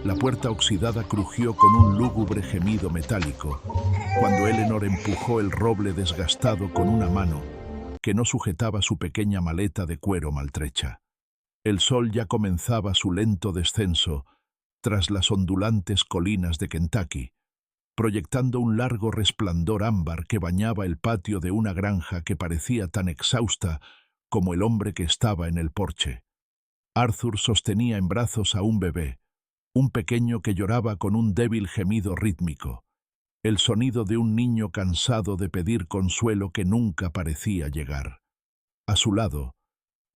La puerta oxidada crujió con un lúgubre gemido metálico, cuando Eleanor empujó el roble desgastado con una mano que no sujetaba su pequeña maleta de cuero maltrecha. El sol ya comenzaba su lento descenso tras las ondulantes colinas de Kentucky, proyectando un largo resplandor ámbar que bañaba el patio de una granja que parecía tan exhausta como el hombre que estaba en el porche. Arthur sostenía en brazos a un bebé, un pequeño que lloraba con un débil gemido rítmico, el sonido de un niño cansado de pedir consuelo que nunca parecía llegar. A su lado,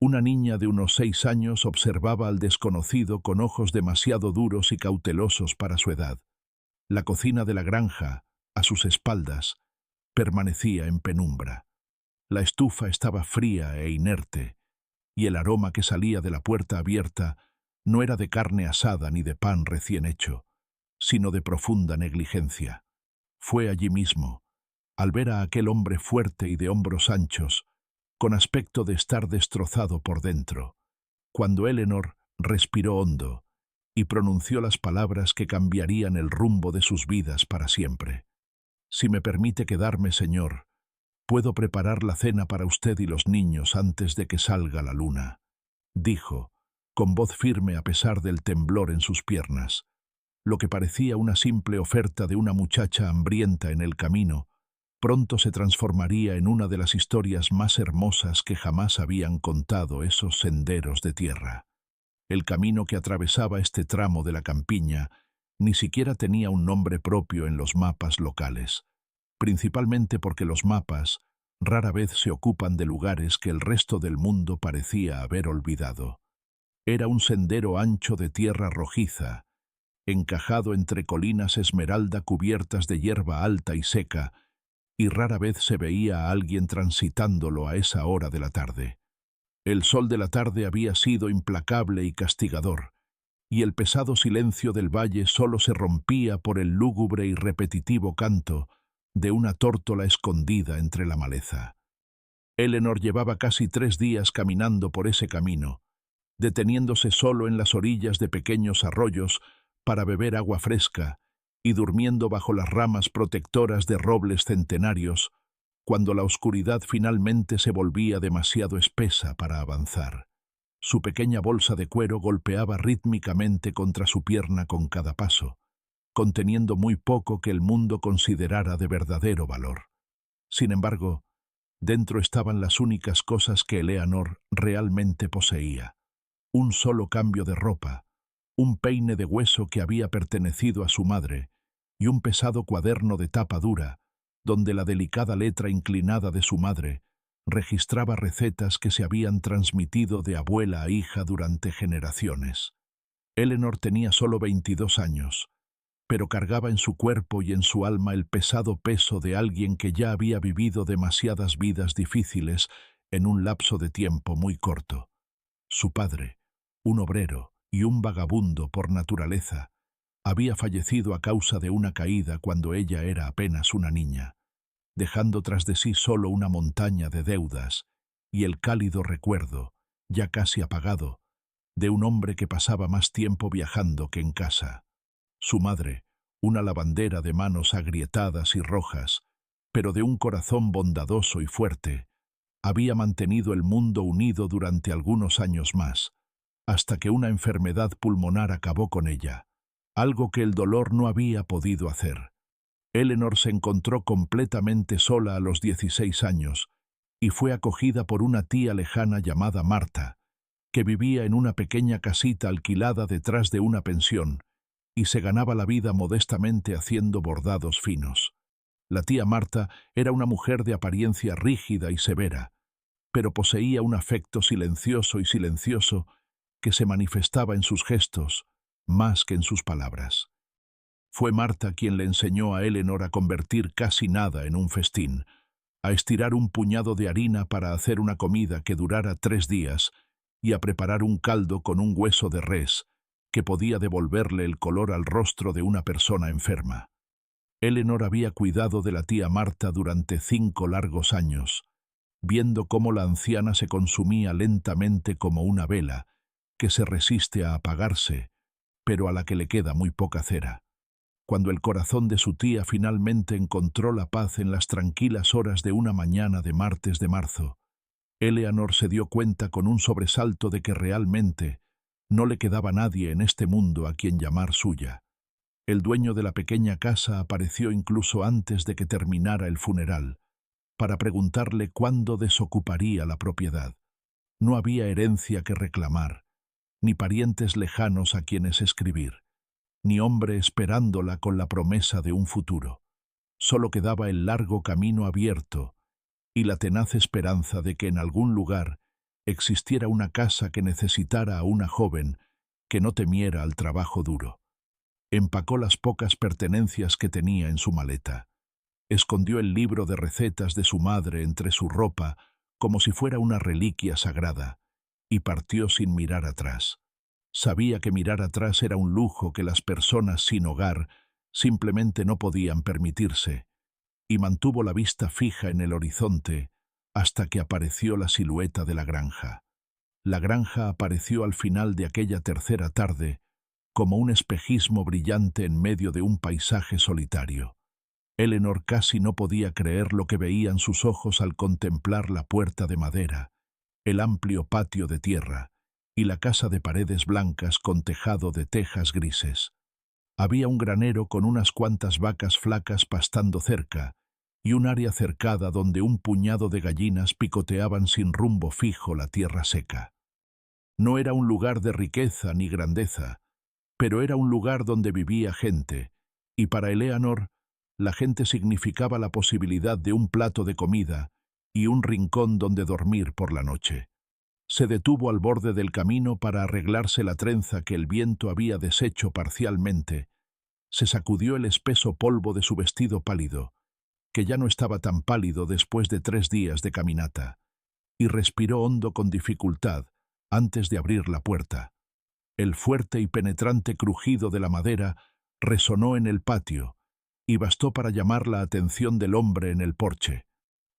una niña de unos 6 años observaba al desconocido con ojos demasiado duros y cautelosos para su edad. La cocina de la granja, a sus espaldas, permanecía en penumbra. La estufa estaba fría e inerte, y el aroma que salía de la puerta abierta no era de carne asada ni de pan recién hecho, sino de profunda negligencia. Fue allí mismo, al ver a aquel hombre fuerte y de hombros anchos, con aspecto de estar destrozado por dentro, cuando Eleanor respiró hondo y pronunció las palabras que cambiarían el rumbo de sus vidas para siempre. «Si me permite quedarme, señor, puedo preparar la cena para usted y los niños antes de que salga la luna», dijo, con voz firme a pesar del temblor en sus piernas. Lo que parecía una simple oferta de una muchacha hambrienta en el camino, pronto se transformaría en una de las historias más hermosas que jamás habían contado esos senderos de tierra. El camino que atravesaba este tramo de la campiña ni siquiera tenía un nombre propio en los mapas locales, principalmente porque los mapas rara vez se ocupan de lugares que el resto del mundo parecía haber olvidado. Era un sendero ancho de tierra rojiza, encajado entre colinas esmeralda cubiertas de hierba alta y seca, y rara vez se veía a alguien transitándolo a esa hora de la tarde. El sol de la tarde había sido implacable y castigador, y el pesado silencio del valle solo se rompía por el lúgubre y repetitivo canto de una tórtola escondida entre la maleza. Eleanor llevaba casi 3 días caminando por ese camino, deteniéndose solo en las orillas de pequeños arroyos para beber agua fresca y durmiendo bajo las ramas protectoras de robles centenarios, cuando la oscuridad finalmente se volvía demasiado espesa para avanzar. Su pequeña bolsa de cuero golpeaba rítmicamente contra su pierna con cada paso, conteniendo muy poco que el mundo considerara de verdadero valor. Sin embargo, dentro estaban las únicas cosas que Eleanor realmente poseía: un solo cambio de ropa, un peine de hueso que había pertenecido a su madre y un pesado cuaderno de tapa dura, donde la delicada letra inclinada de su madre registraba recetas que se habían transmitido de abuela a hija durante generaciones. Eleanor tenía solo 22 años, pero cargaba en su cuerpo y en su alma el pesado peso de alguien que ya había vivido demasiadas vidas difíciles en un lapso de tiempo muy corto. Su padre, un obrero y un vagabundo por naturaleza, había fallecido a causa de una caída cuando ella era apenas una niña, dejando tras de sí solo una montaña de deudas y el cálido recuerdo, ya casi apagado, de un hombre que pasaba más tiempo viajando que en casa. Su madre, una lavandera de manos agrietadas y rojas, pero de un corazón bondadoso y fuerte, había mantenido el mundo unido durante algunos años más, hasta que una enfermedad pulmonar acabó con ella, algo que el dolor no había podido hacer. Eleanor se encontró completamente sola a los 16 años y fue acogida por una tía lejana llamada Marta, que vivía en una pequeña casita alquilada detrás de una pensión y se ganaba la vida modestamente haciendo bordados finos. La tía Marta era una mujer de apariencia rígida y severa, pero poseía un afecto silencioso y silencioso que se manifestaba en sus gestos más que en sus palabras. Fue Marta quien le enseñó a Eleanor a convertir casi nada en un festín, a estirar un puñado de harina para hacer una comida que durara 3 días y a preparar un caldo con un hueso de res que podía devolverle el color al rostro de una persona enferma. Eleanor había cuidado de la tía Marta durante 5 largos años, viendo cómo la anciana se consumía lentamente como una vela que se resiste a apagarse, pero a la que le queda muy poca cera. Cuando el corazón de su tía finalmente encontró la paz en las tranquilas horas de una mañana de martes de marzo, Eleanor se dio cuenta con un sobresalto de que realmente no le quedaba nadie en este mundo a quien llamar suya. El dueño de la pequeña casa apareció incluso antes de que terminara el funeral, para preguntarle cuándo desocuparía la propiedad. No había herencia que reclamar, ni parientes lejanos a quienes escribir, ni hombre esperándola con la promesa de un futuro. Solo quedaba el largo camino abierto y la tenaz esperanza de que en algún lugar existiera una casa que necesitara a una joven que no temiera al trabajo duro. Empacó las pocas pertenencias que tenía en su maleta. Escondió el libro de recetas de su madre entre su ropa como si fuera una reliquia sagrada, y partió sin mirar atrás. Sabía que mirar atrás era un lujo que las personas sin hogar simplemente no podían permitirse, y mantuvo la vista fija en el horizonte hasta que apareció la silueta de la granja. La granja apareció al final de aquella tercera tarde como un espejismo brillante en medio de un paisaje solitario. Eleanor casi no podía creer lo que veían sus ojos al contemplar la puerta de madera, el amplio patio de tierra y la casa de paredes blancas con tejado de tejas grises. Había un granero con unas cuantas vacas flacas pastando cerca y un área cercada donde un puñado de gallinas picoteaban sin rumbo fijo la tierra seca. No era un lugar de riqueza ni grandeza, pero era un lugar donde vivía gente, y para Eleanor, la gente significaba la posibilidad de un plato de comida y un rincón donde dormir por la noche. Se detuvo al borde del camino para arreglarse la trenza que el viento había deshecho parcialmente. Se sacudió el espeso polvo de su vestido pálido, que ya no estaba tan pálido después de 3 días de caminata, y respiró hondo con dificultad antes de abrir la puerta. El fuerte y penetrante crujido de la madera resonó en el patio y bastó para llamar la atención del hombre en el porche.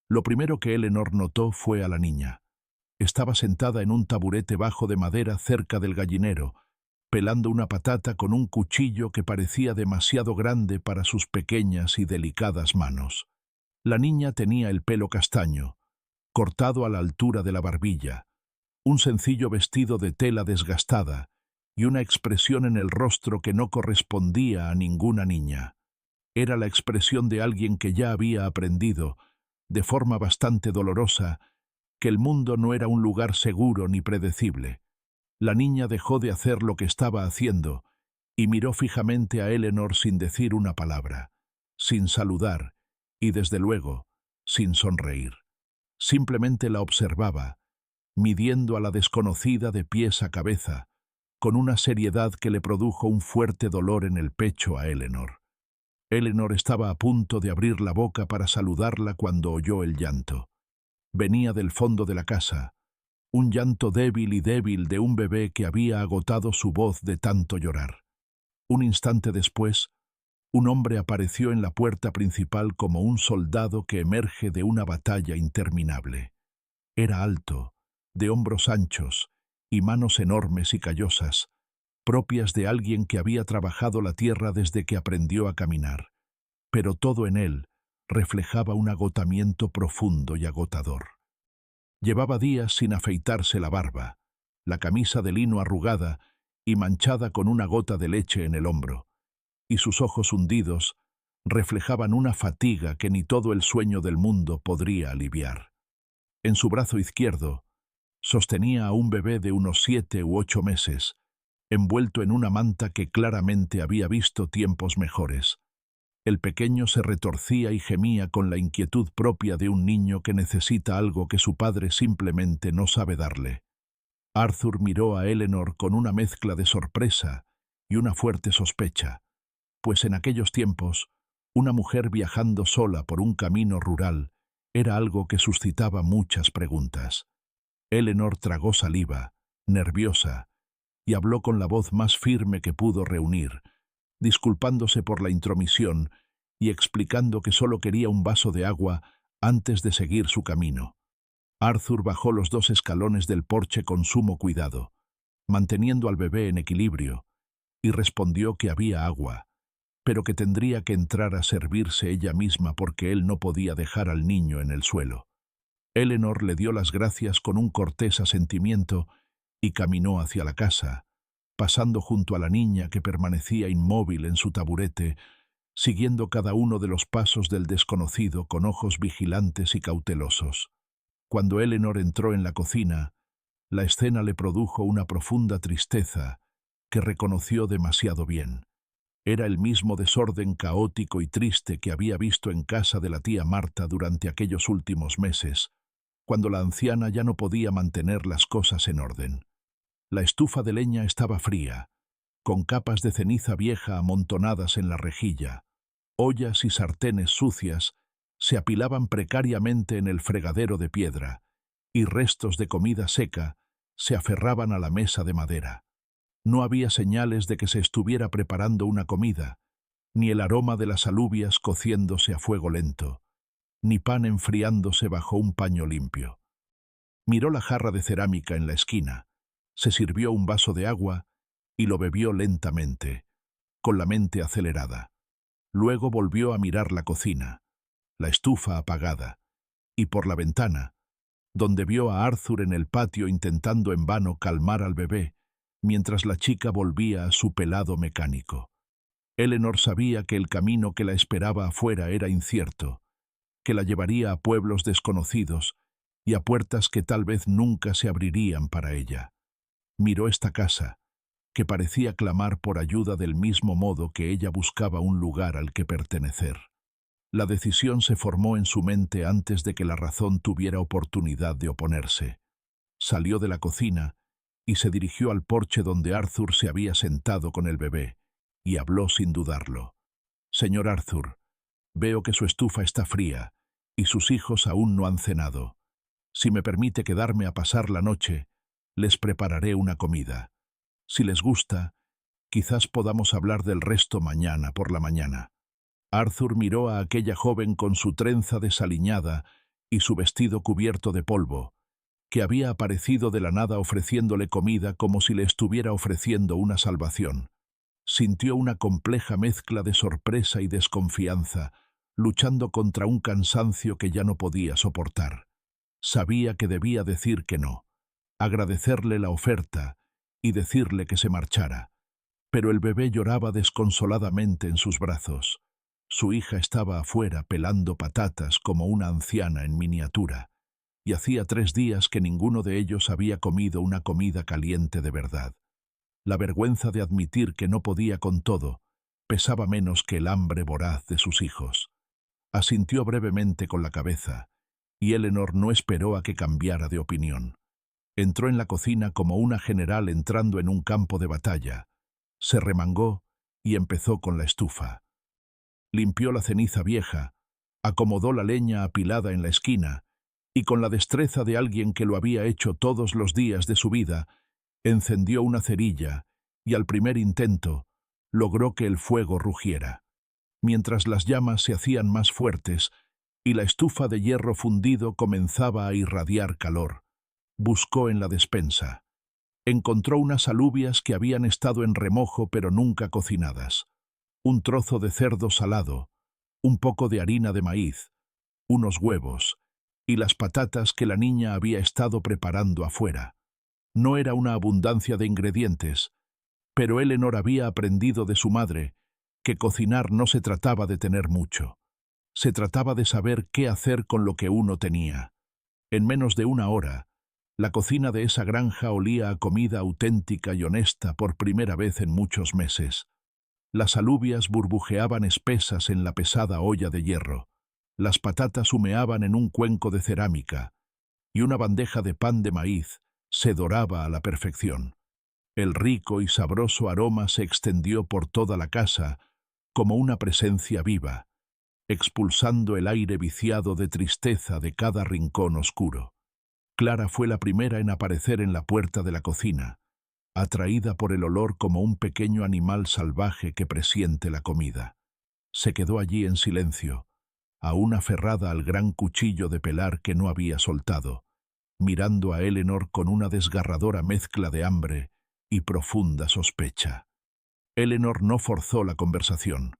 Lo primero que Eleanor notó fue a la niña. Estaba sentada en un taburete bajo de madera cerca del gallinero, pelando una patata con un cuchillo que parecía demasiado grande para sus pequeñas y delicadas manos. La niña tenía el pelo castaño, cortado a la altura de la barbilla, un sencillo vestido de tela desgastada y una expresión en el rostro que no correspondía a ninguna niña. Era la expresión de alguien que ya había aprendido, de forma bastante dolorosa, que el mundo no era un lugar seguro ni predecible. La niña dejó de hacer lo que estaba haciendo y miró fijamente a Eleanor sin decir una palabra, sin saludar y, desde luego, sin sonreír. Simplemente la observaba, midiendo a la desconocida de pies a cabeza, con una seriedad que le produjo un fuerte dolor en el pecho a Eleanor. Eleanor estaba a punto de abrir la boca para saludarla cuando oyó el llanto. Venía del fondo de la casa, un llanto débil y débil de un bebé que había agotado su voz de tanto llorar. Un instante después, un hombre apareció en la puerta principal como un soldado que emerge de una batalla interminable. Era alto, de hombros anchos y manos enormes y callosas, propias de alguien que había trabajado la tierra desde que aprendió a caminar, pero todo en él reflejaba un agotamiento profundo y agotador. Llevaba días sin afeitarse la barba, la camisa de lino arrugada y manchada con una gota de leche en el hombro, y sus ojos hundidos reflejaban una fatiga que ni todo el sueño del mundo podría aliviar. En su brazo izquierdo sostenía a un bebé de unos 7 u 8 meses, envuelto en una manta que claramente había visto tiempos mejores. El pequeño se retorcía y gemía con la inquietud propia de un niño que necesita algo que su padre simplemente no sabe darle. Arthur miró a Eleanor con una mezcla de sorpresa y una fuerte sospecha, pues en aquellos tiempos, una mujer viajando sola por un camino rural era algo que suscitaba muchas preguntas. Eleanor tragó saliva, nerviosa, y habló con la voz más firme que pudo reunir, disculpándose por la intromisión y explicando que solo quería un vaso de agua antes de seguir su camino. Arthur bajó los 2 escalones del porche con sumo cuidado, manteniendo al bebé en equilibrio, y respondió que había agua, pero que tendría que entrar a servirse ella misma porque él no podía dejar al niño en el suelo. Eleanor le dio las gracias con un cortés asentimiento y caminó hacia la casa, pasando junto a la niña que permanecía inmóvil en su taburete, siguiendo cada uno de los pasos del desconocido con ojos vigilantes y cautelosos. Cuando Eleanor entró en la cocina, la escena le produjo una profunda tristeza que reconoció demasiado bien. Era el mismo desorden caótico y triste que había visto en casa de la tía Marta durante aquellos últimos meses, cuando la anciana ya no podía mantener las cosas en orden. La estufa de leña estaba fría, con capas de ceniza vieja amontonadas en la rejilla. Ollas y sartenes sucias se apilaban precariamente en el fregadero de piedra, y restos de comida seca se aferraban a la mesa de madera. No había señales de que se estuviera preparando una comida, ni el aroma de las alubias cociéndose a fuego lento, ni pan enfriándose bajo un paño limpio. Miró la jarra de cerámica en la esquina, se sirvió un vaso de agua y lo bebió lentamente, con la mente acelerada. Luego volvió a mirar la cocina, la estufa apagada, y por la ventana, donde vio a Arthur en el patio intentando en vano calmar al bebé, mientras la chica volvía a su pelado mecánico. Eleanor sabía que el camino que la esperaba afuera era incierto, que la llevaría a pueblos desconocidos y a puertas que tal vez nunca se abrirían para ella. Miró esta casa, que parecía clamar por ayuda del mismo modo que ella buscaba un lugar al que pertenecer. La decisión se formó en su mente antes de que la razón tuviera oportunidad de oponerse. Salió de la cocina y se dirigió al porche donde Arthur se había sentado con el bebé, y habló sin dudarlo. «Señor Arthur, veo que su estufa está fría y sus hijos aún no han cenado. Si me permite quedarme a pasar la noche, les prepararé una comida. Si les gusta, quizás podamos hablar del resto mañana por la mañana». Arthur miró a aquella joven con su trenza desaliñada y su vestido cubierto de polvo, que había aparecido de la nada ofreciéndole comida como si le estuviera ofreciendo una salvación. Sintió una compleja mezcla de sorpresa y desconfianza, luchando contra un cansancio que ya no podía soportar. Sabía que debía decir que no, agradecerle la oferta y decirle que se marchara. Pero el bebé lloraba desconsoladamente en sus brazos. Su hija estaba afuera pelando patatas como una anciana en miniatura, y hacía 3 días que ninguno de ellos había comido una comida caliente de verdad. La vergüenza de admitir que no podía con todo pesaba menos que el hambre voraz de sus hijos. Asintió brevemente con la cabeza, y Eleanor no esperó a que cambiara de opinión. Entró en la cocina como una general entrando en un campo de batalla. Se remangó y empezó con la estufa. Limpió la ceniza vieja, acomodó la leña apilada en la esquina, y con la destreza de alguien que lo había hecho todos los días de su vida, encendió una cerilla y al primer intento logró que el fuego rugiera. Mientras las llamas se hacían más fuertes y la estufa de hierro fundido comenzaba a irradiar calor, buscó en la despensa. Encontró unas alubias que habían estado en remojo pero nunca cocinadas, un trozo de cerdo salado, un poco de harina de maíz, unos huevos y las patatas que la niña había estado preparando afuera. No era una abundancia de ingredientes, pero Eleanor había aprendido de su madre que cocinar no se trataba de tener mucho. Se trataba de saber qué hacer con lo que uno tenía. En menos de 1 hora, la cocina de esa granja olía a comida auténtica y honesta por primera vez en muchos meses. Las alubias burbujeaban espesas en la pesada olla de hierro. Las patatas humeaban en un cuenco de cerámica, y una bandeja de pan de maíz se doraba a la perfección. El rico y sabroso aroma se extendió por toda la casa como una presencia viva, expulsando el aire viciado de tristeza de cada rincón oscuro. Clara fue la primera en aparecer en la puerta de la cocina, atraída por el olor como un pequeño animal salvaje que presiente la comida. Se quedó allí en silencio, aún aferrada al gran cuchillo de pelar que no había soltado, mirando a Eleanor con una desgarradora mezcla de hambre y profunda sospecha. Eleanor no forzó la conversación.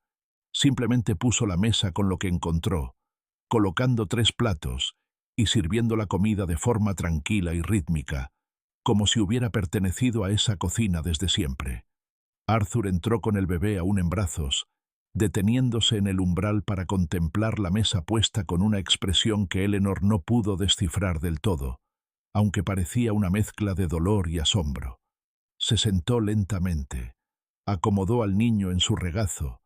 Simplemente puso la mesa con lo que encontró, colocando 3 platos y sirviendo la comida de forma tranquila y rítmica, como si hubiera pertenecido a esa cocina desde siempre. Arthur entró con el bebé aún en brazos, deteniéndose en el umbral para contemplar la mesa puesta con una expresión que Eleanor no pudo descifrar del todo, aunque parecía una mezcla de dolor y asombro. Se sentó lentamente, acomodó al niño en su regazo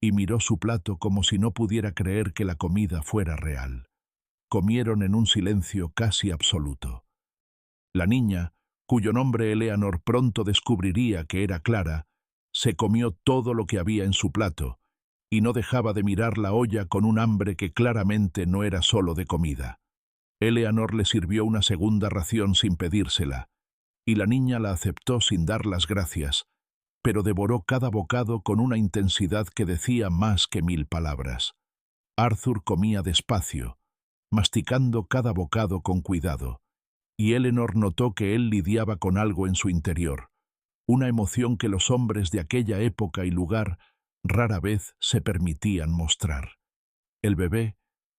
y miró su plato como si no pudiera creer que la comida fuera real. Comieron en un silencio casi absoluto. La niña, cuyo nombre Eleanor pronto descubriría que era Clara, se comió todo lo que había en su plato y no dejaba de mirar la olla con un hambre que claramente no era solo de comida. Eleanor le sirvió una segunda ración sin pedírsela, y la niña la aceptó sin dar las gracias, pero devoró cada bocado con una intensidad que decía más que 1000 palabras. Arthur comía despacio, masticando cada bocado con cuidado, y Eleanor notó que él lidiaba con algo en su interior, una emoción que los hombres de aquella época y lugar rara vez se permitían mostrar. El bebé,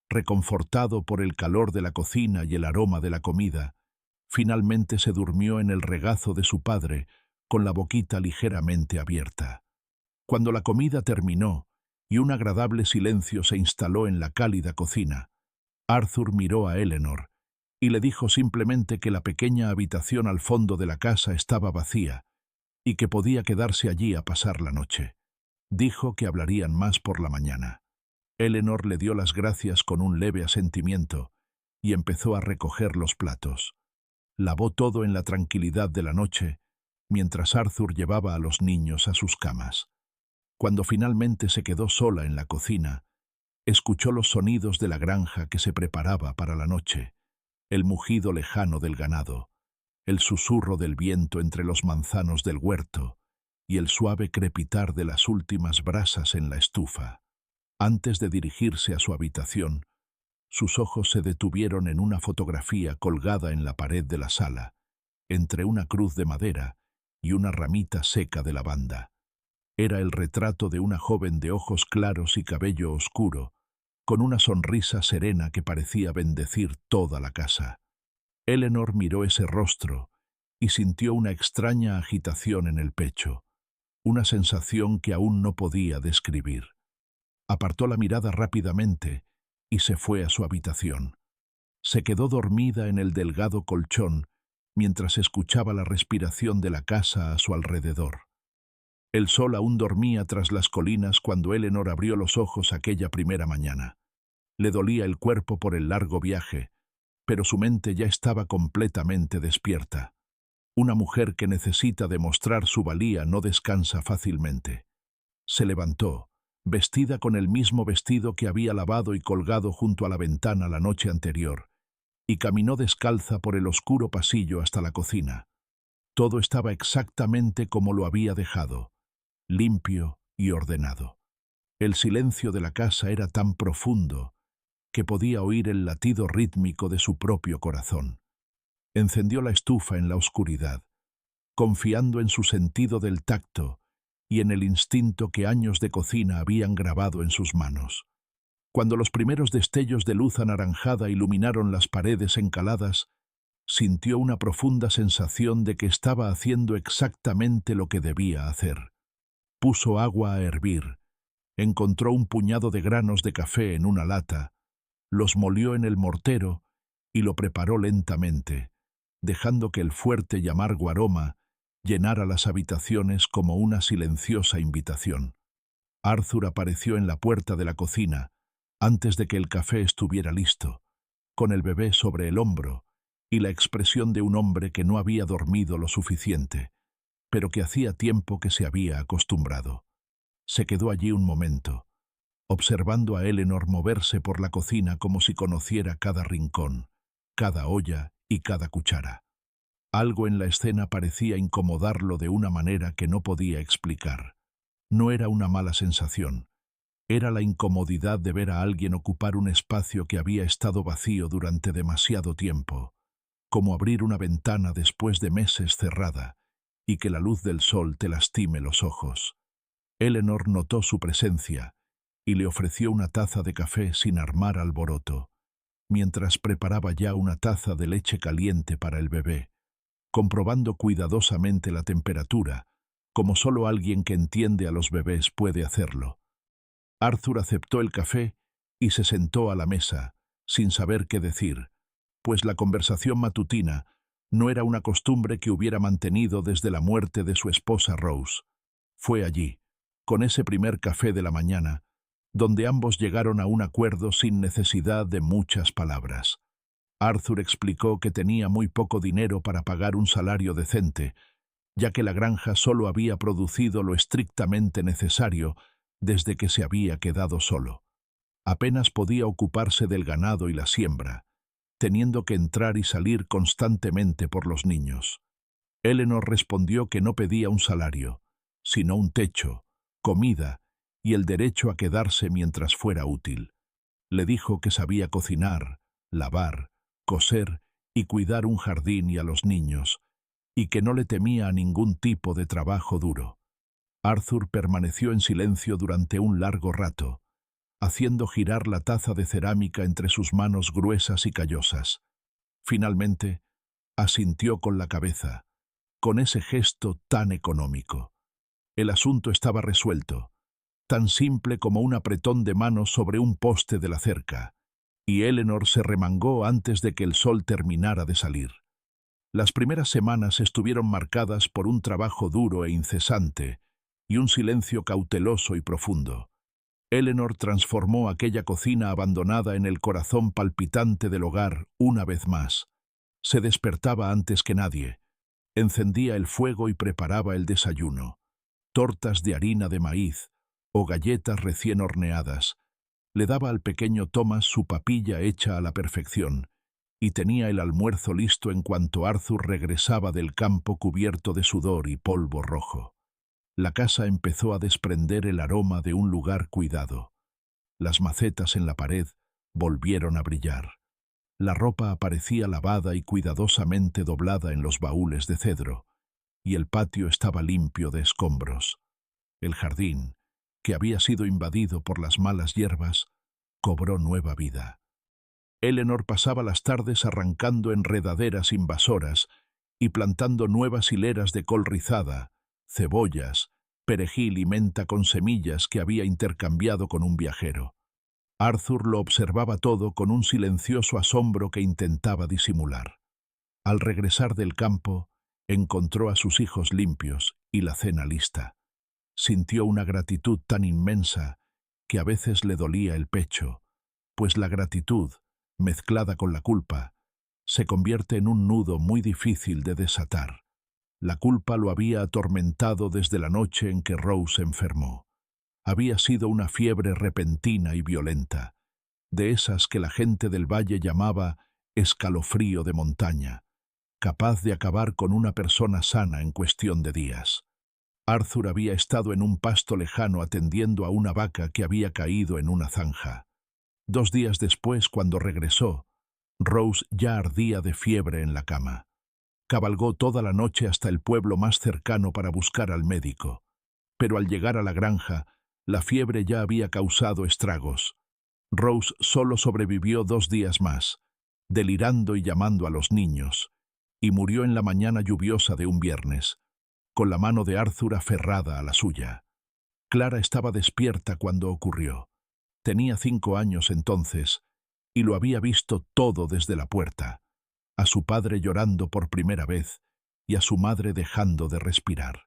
reconfortado por el calor de la cocina y el aroma de la comida, finalmente se durmió en el regazo de su padre, con la boquita ligeramente abierta. Cuando la comida terminó y un agradable silencio se instaló en la cálida cocina, Arthur miró a Eleanor y le dijo simplemente que la pequeña habitación al fondo de la casa estaba vacía y que podía quedarse allí a pasar la noche. Dijo que hablarían más por la mañana. Eleanor le dio las gracias con un leve asentimiento y empezó a recoger los platos. Lavó todo en la tranquilidad de la noche, mientras Arthur llevaba a los niños a sus camas. Cuando finalmente se quedó sola en la cocina, escuchó los sonidos de la granja que se preparaba para la noche, el mugido lejano del ganado, el susurro del viento entre los manzanos del huerto y el suave crepitar de las últimas brasas en la estufa. Antes de dirigirse a su habitación, sus ojos se detuvieron en una fotografía colgada en la pared de la sala, entre una cruz de madera y una ramita seca de lavanda. Era el retrato de una joven de ojos claros y cabello oscuro, con una sonrisa serena que parecía bendecir toda la casa. Eleanor miró ese rostro y sintió una extraña agitación en el pecho, una sensación que aún no podía describir. Apartó la mirada rápidamente y se fue a su habitación. Se quedó dormida en el delgado colchón mientras escuchaba la respiración de la casa a su alrededor. El sol aún dormía tras las colinas cuando Eleanor abrió los ojos aquella primera mañana. Le dolía el cuerpo por el largo viaje, pero su mente ya estaba completamente despierta. Una mujer que necesita demostrar su valía no descansa fácilmente. Se levantó, vestida con el mismo vestido que había lavado y colgado junto a la ventana la noche anterior, y caminó descalza por el oscuro pasillo hasta la cocina. Todo estaba exactamente como lo había dejado, limpio y ordenado. El silencio de la casa era tan profundo que podía oír el latido rítmico de su propio corazón. Encendió la estufa en la oscuridad, confiando en su sentido del tacto y en el instinto que años de cocina habían grabado en sus manos. Cuando los primeros destellos de luz anaranjada iluminaron las paredes encaladas, sintió una profunda sensación de que estaba haciendo exactamente lo que debía hacer. Puso agua a hervir, encontró un puñado de granos de café en una lata, los molió en el mortero y lo preparó lentamente, dejando que el fuerte y amargo aroma llenara las habitaciones como una silenciosa invitación. Arthur apareció en la puerta de la cocina antes de que el café estuviera listo, con el bebé sobre el hombro y la expresión de un hombre que no había dormido lo suficiente, pero que hacía tiempo que se había acostumbrado. Se quedó allí un momento, observando a Eleanor moverse por la cocina como si conociera cada rincón, cada olla y cada cuchara. Algo en la escena parecía incomodarlo de una manera que no podía explicar. No era una mala sensación. Era la incomodidad de ver a alguien ocupar un espacio que había estado vacío durante demasiado tiempo, como abrir una ventana después de meses cerrada y que la luz del sol te lastime los ojos. Eleanor notó su presencia y le ofreció una taza de café sin armar alboroto, mientras preparaba ya una taza de leche caliente para el bebé, comprobando cuidadosamente la temperatura, como solo alguien que entiende a los bebés puede hacerlo. Arthur aceptó el café y se sentó a la mesa, sin saber qué decir, pues la conversación matutina no era una costumbre que hubiera mantenido desde la muerte de su esposa Rose. Fue allí, con ese primer café de la mañana, donde ambos llegaron a un acuerdo sin necesidad de muchas palabras. Arthur explicó que tenía muy poco dinero para pagar un salario decente, ya que la granja solo había producido lo estrictamente necesario desde que se había quedado solo. Apenas podía ocuparse del ganado y la siembra, teniendo que entrar y salir constantemente por los niños. Eleanor respondió que no pedía un salario, sino un techo, comida y el derecho a quedarse mientras fuera útil. Le dijo que sabía cocinar, lavar, coser y cuidar un jardín y a los niños, y que no le temía a ningún tipo de trabajo duro. Arthur permaneció en silencio durante un largo rato, haciendo girar la taza de cerámica entre sus manos gruesas y callosas. Finalmente, asintió con la cabeza, con ese gesto tan económico. El asunto estaba resuelto, tan simple como un apretón de manos sobre un poste de la cerca, y Eleanor se remangó antes de que el sol terminara de salir. Las primeras semanas estuvieron marcadas por un trabajo duro e incesante, y un silencio cauteloso y profundo. Eleanor transformó aquella cocina abandonada en el corazón palpitante del hogar una vez más. Se despertaba antes que nadie, encendía el fuego y preparaba el desayuno. Tortas de harina de maíz o galletas recién horneadas. Le daba al pequeño Thomas su papilla hecha a la perfección, y tenía el almuerzo listo en cuanto Arthur regresaba del campo cubierto de sudor y polvo rojo. La casa empezó a desprender el aroma de un lugar cuidado. Las macetas en la pared volvieron a brillar. La ropa aparecía lavada y cuidadosamente doblada en los baúles de cedro, y el patio estaba limpio de escombros. El jardín, que había sido invadido por las malas hierbas, cobró nueva vida. Eleanor pasaba las tardes arrancando enredaderas invasoras y plantando nuevas hileras de col rizada, cebollas, perejil y menta con semillas que había intercambiado con un viajero. Arthur lo observaba todo con un silencioso asombro que intentaba disimular. Al regresar del campo, encontró a sus hijos limpios y la cena lista. Sintió una gratitud tan inmensa que a veces le dolía el pecho, pues la gratitud, mezclada con la culpa, se convierte en un nudo muy difícil de desatar. La culpa lo había atormentado desde la noche en que Rose enfermó. Había sido una fiebre repentina y violenta, de esas que la gente del valle llamaba escalofrío de montaña, capaz de acabar con una persona sana en cuestión de días. Arthur había estado en un pasto lejano atendiendo a una vaca que había caído en una zanja. 2 días después, cuando regresó, Rose ya ardía de fiebre en la cama. Cabalgó toda la noche hasta el pueblo más cercano para buscar al médico, pero al llegar a la granja, la fiebre ya había causado estragos. Rose solo sobrevivió 2 días más, delirando y llamando a los niños, y murió en la mañana lluviosa de un viernes, con la mano de Arthur aferrada a la suya. Clara estaba despierta cuando ocurrió. Tenía 5 años entonces, y lo había visto todo desde la puerta, a su padre llorando por primera vez y a su madre dejando de respirar.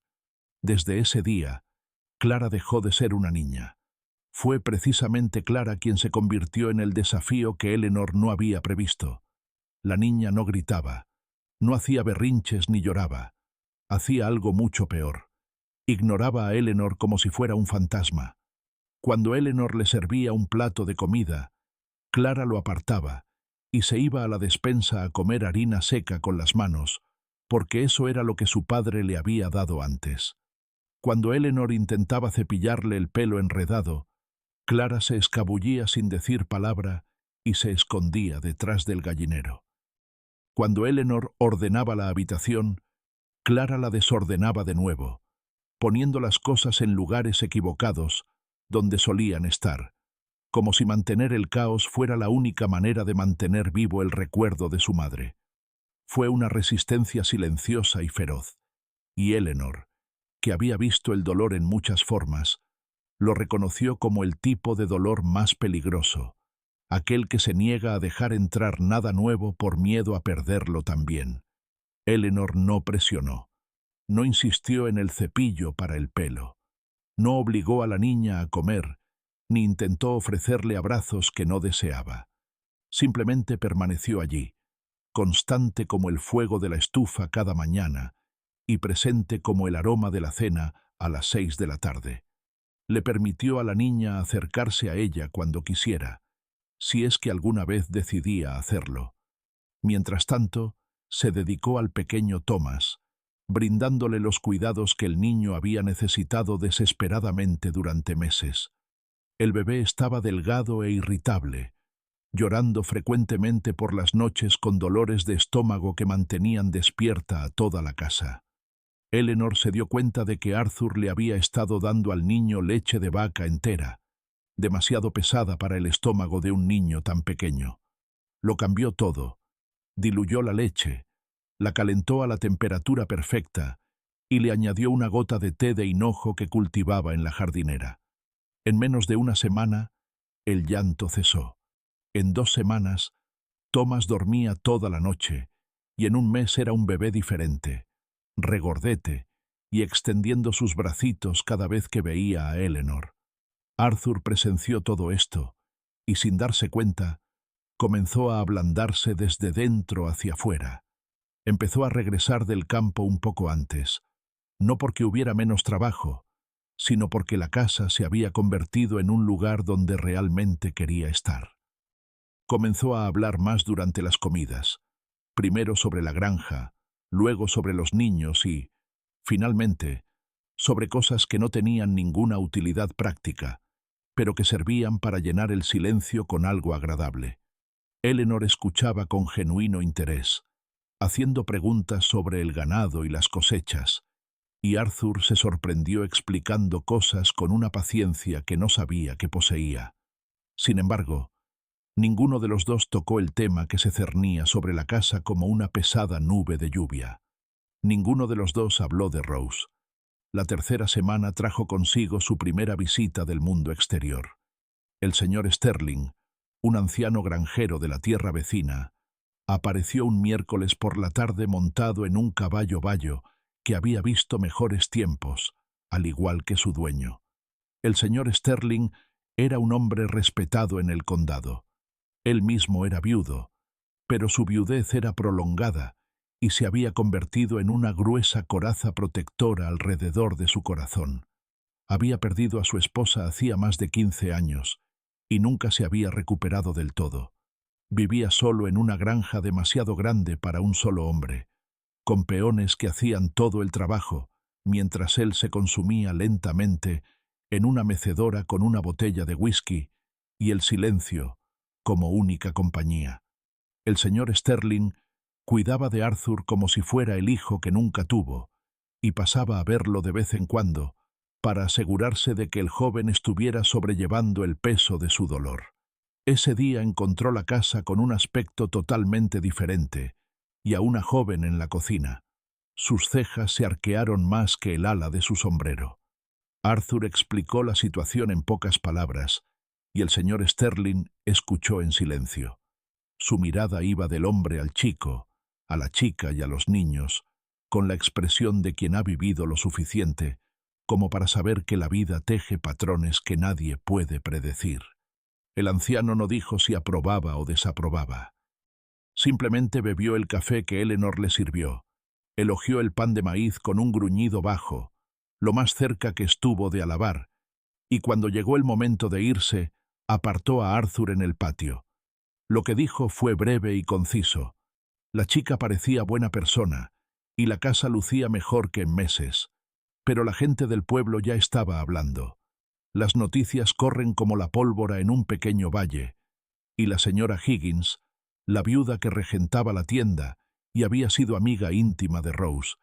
Desde ese día, Clara dejó de ser una niña. Fue precisamente Clara quien se convirtió en el desafío que Eleanor no había previsto. La niña no gritaba, no hacía berrinches ni lloraba. Hacía algo mucho peor. Ignoraba a Eleanor como si fuera un fantasma. Cuando Eleanor le servía un plato de comida, Clara lo apartaba y se iba a la despensa a comer harina seca con las manos, porque eso era lo que su padre le había dado antes. Cuando Eleanor intentaba cepillarle el pelo enredado, Clara se escabullía sin decir palabra y se escondía detrás del gallinero. Cuando Eleanor ordenaba la habitación, Clara la desordenaba de nuevo, poniendo las cosas en lugares equivocados donde solían estar, como si mantener el caos fuera la única manera de mantener vivo el recuerdo de su madre. Fue una resistencia silenciosa y feroz, y Eleanor, que había visto el dolor en muchas formas, lo reconoció como el tipo de dolor más peligroso, aquel que se niega a dejar entrar nada nuevo por miedo a perderlo también. Eleanor no presionó, no insistió en el cepillo para el pelo, no obligó a la niña a comer, ni intentó ofrecerle abrazos que no deseaba. Simplemente permaneció allí, constante como el fuego de la estufa cada mañana y presente como el aroma de la cena a las 6 de la tarde. Le permitió a la niña acercarse a ella cuando quisiera, si es que alguna vez decidía hacerlo. Mientras tanto, se dedicó al pequeño Thomas, brindándole los cuidados que el niño había necesitado desesperadamente durante meses. El bebé estaba delgado e irritable, llorando frecuentemente por las noches con dolores de estómago que mantenían despierta a toda la casa. Eleanor se dio cuenta de que Arthur le había estado dando al niño leche de vaca entera, demasiado pesada para el estómago de un niño tan pequeño. Lo cambió todo, diluyó la leche, la calentó a la temperatura perfecta y le añadió una gota de té de hinojo que cultivaba en la jardinera. En menos de una semana, el llanto cesó. En 2 semanas, Thomas dormía toda la noche y en un mes era un bebé diferente, regordete y extendiendo sus bracitos cada vez que veía a Eleanor. Arthur presenció todo esto y, sin darse cuenta, comenzó a ablandarse desde dentro hacia afuera. Empezó a regresar del campo un poco antes, no porque hubiera menos trabajo, sino porque la casa se había convertido en un lugar donde realmente quería estar. Comenzó a hablar más durante las comidas, primero sobre la granja, luego sobre los niños y, finalmente, sobre cosas que no tenían ninguna utilidad práctica, pero que servían para llenar el silencio con algo agradable. Eleanor escuchaba con genuino interés, haciendo preguntas sobre el ganado y las cosechas, y Arthur se sorprendió explicando cosas con una paciencia que no sabía que poseía. Sin embargo, ninguno de los dos tocó el tema que se cernía sobre la casa como una pesada nube de lluvia. Ninguno de los dos habló de Rose. La tercera semana trajo consigo su primera visita del mundo exterior. El señor Sterling, un anciano granjero de la tierra vecina, apareció un miércoles por la tarde montado en un caballo bayo que había visto mejores tiempos, al igual que su dueño. El señor Sterling era un hombre respetado en el condado. Él mismo era viudo, pero su viudez era prolongada y se había convertido en una gruesa coraza protectora alrededor de su corazón. Había perdido a su esposa hacía más de 15 años y nunca se había recuperado del todo. Vivía solo en una granja demasiado grande para un solo hombre, con peones que hacían todo el trabajo, mientras él se consumía lentamente en una mecedora con una botella de whisky y el silencio como única compañía. El señor Sterling cuidaba de Arthur como si fuera el hijo que nunca tuvo, y pasaba a verlo de vez en cuando para asegurarse de que el joven estuviera sobrellevando el peso de su dolor. Ese día encontró la casa con un aspecto totalmente diferente, y a una joven en la cocina. Sus cejas se arquearon más que el ala de su sombrero. Arthur explicó la situación en pocas palabras, y el señor Sterling escuchó en silencio. Su mirada iba del hombre al chico, a la chica y a los niños, con la expresión de quien ha vivido lo suficiente como para saber que la vida teje patrones que nadie puede predecir. El anciano no dijo si aprobaba o desaprobaba. Simplemente bebió el café que Eleanor le sirvió, elogió el pan de maíz con un gruñido bajo, lo más cerca que estuvo de alabar, y cuando llegó el momento de irse, apartó a Arthur en el patio. Lo que dijo fue breve y conciso. La chica parecía buena persona, y la casa lucía mejor que en meses, pero la gente del pueblo ya estaba hablando. Las noticias corren como la pólvora en un pequeño valle, y la señora Higgins, la viuda que regentaba la tienda y había sido amiga íntima de Rose,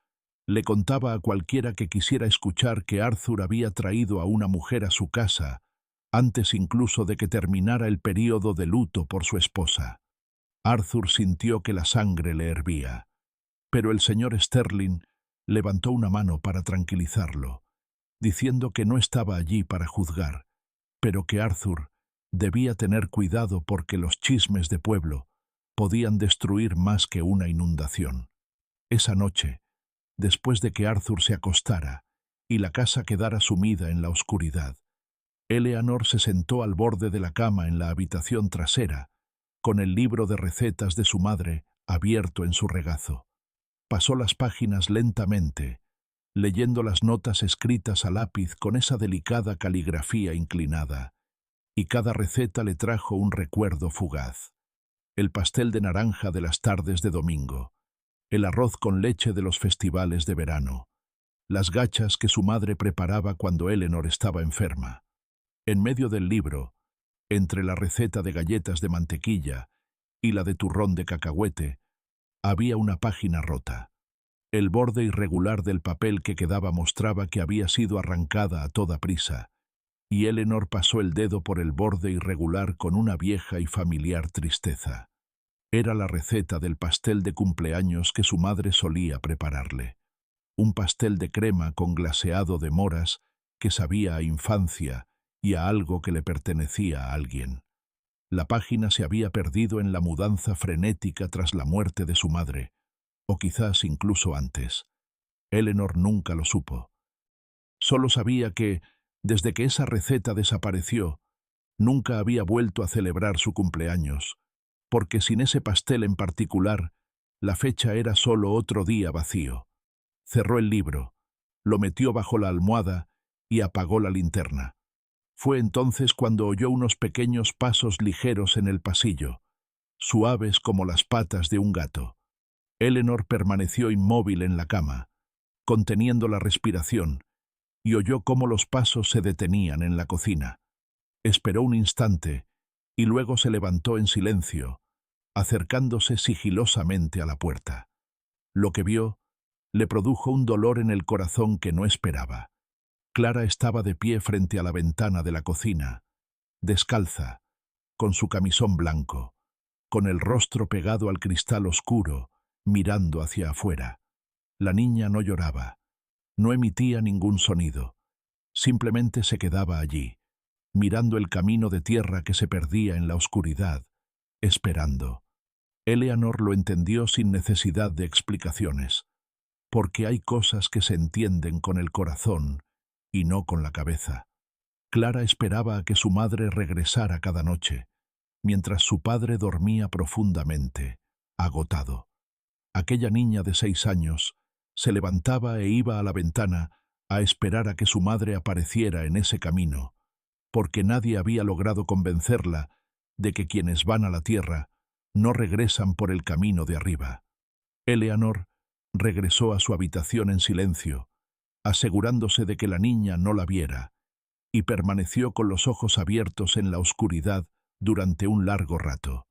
Le contaba a cualquiera que quisiera escuchar que Arthur había traído a una mujer a su casa, antes incluso de que terminara el período de luto por su esposa. Arthur sintió que la sangre le hervía, pero el señor Sterling levantó una mano para tranquilizarlo, diciendo que no estaba allí para juzgar, pero que Arthur debía tener cuidado porque los chismes de pueblo podían destruir más que una inundación. Esa noche, después de que Arthur se acostara y la casa quedara sumida en la oscuridad, Eleanor se sentó al borde de la cama en la habitación trasera, con el libro de recetas de su madre abierto en su regazo. Pasó las páginas lentamente, leyendo las notas escritas a lápiz con esa delicada caligrafía inclinada, y cada receta le trajo un recuerdo fugaz. El pastel de naranja de las tardes de domingo, el arroz con leche de los festivales de verano, las gachas que su madre preparaba cuando Eleanor estaba enferma. En medio del libro, entre la receta de galletas de mantequilla y la de turrón de cacahuete, había una página rota. El borde irregular del papel que quedaba mostraba que había sido arrancada a toda prisa, y Eleanor pasó el dedo por el borde irregular con una vieja y familiar tristeza. Era la receta del pastel de cumpleaños que su madre solía prepararle. Un pastel de crema con glaseado de moras que sabía a infancia y a algo que le pertenecía a alguien. La página se había perdido en la mudanza frenética tras la muerte de su madre, o quizás incluso antes. Eleanor nunca lo supo. Solo sabía que, desde que esa receta desapareció, nunca había vuelto a celebrar su cumpleaños, porque sin ese pastel en particular, la fecha era solo otro día vacío. Cerró el libro, lo metió bajo la almohada y apagó la linterna. Fue entonces cuando oyó unos pequeños pasos ligeros en el pasillo, suaves como las patas de un gato. Eleanor permaneció inmóvil en la cama, conteniendo la respiración, y oyó cómo los pasos se detenían en la cocina. Esperó un instante y luego se levantó en silencio, acercándose sigilosamente a la puerta. Lo que vio le produjo un dolor en el corazón que no esperaba. Clara estaba de pie frente a la ventana de la cocina, descalza, con su camisón blanco, con el rostro pegado al cristal oscuro, mirando hacia afuera. La niña no lloraba, no emitía ningún sonido, simplemente se quedaba allí, mirando el camino de tierra que se perdía en la oscuridad, esperando. Eleanor lo entendió sin necesidad de explicaciones, porque hay cosas que se entienden con el corazón y no con la cabeza. Clara esperaba a que su madre regresara cada noche, mientras su padre dormía profundamente, agotado. Aquella niña de 6 años se levantaba e iba a la ventana a esperar a que su madre apareciera en ese camino, porque nadie había logrado convencerla de que quienes van a la tierra no regresan por el camino de arriba. Eleanor regresó a su habitación en silencio, asegurándose de que la niña no la viera, y permaneció con los ojos abiertos en la oscuridad durante un largo rato.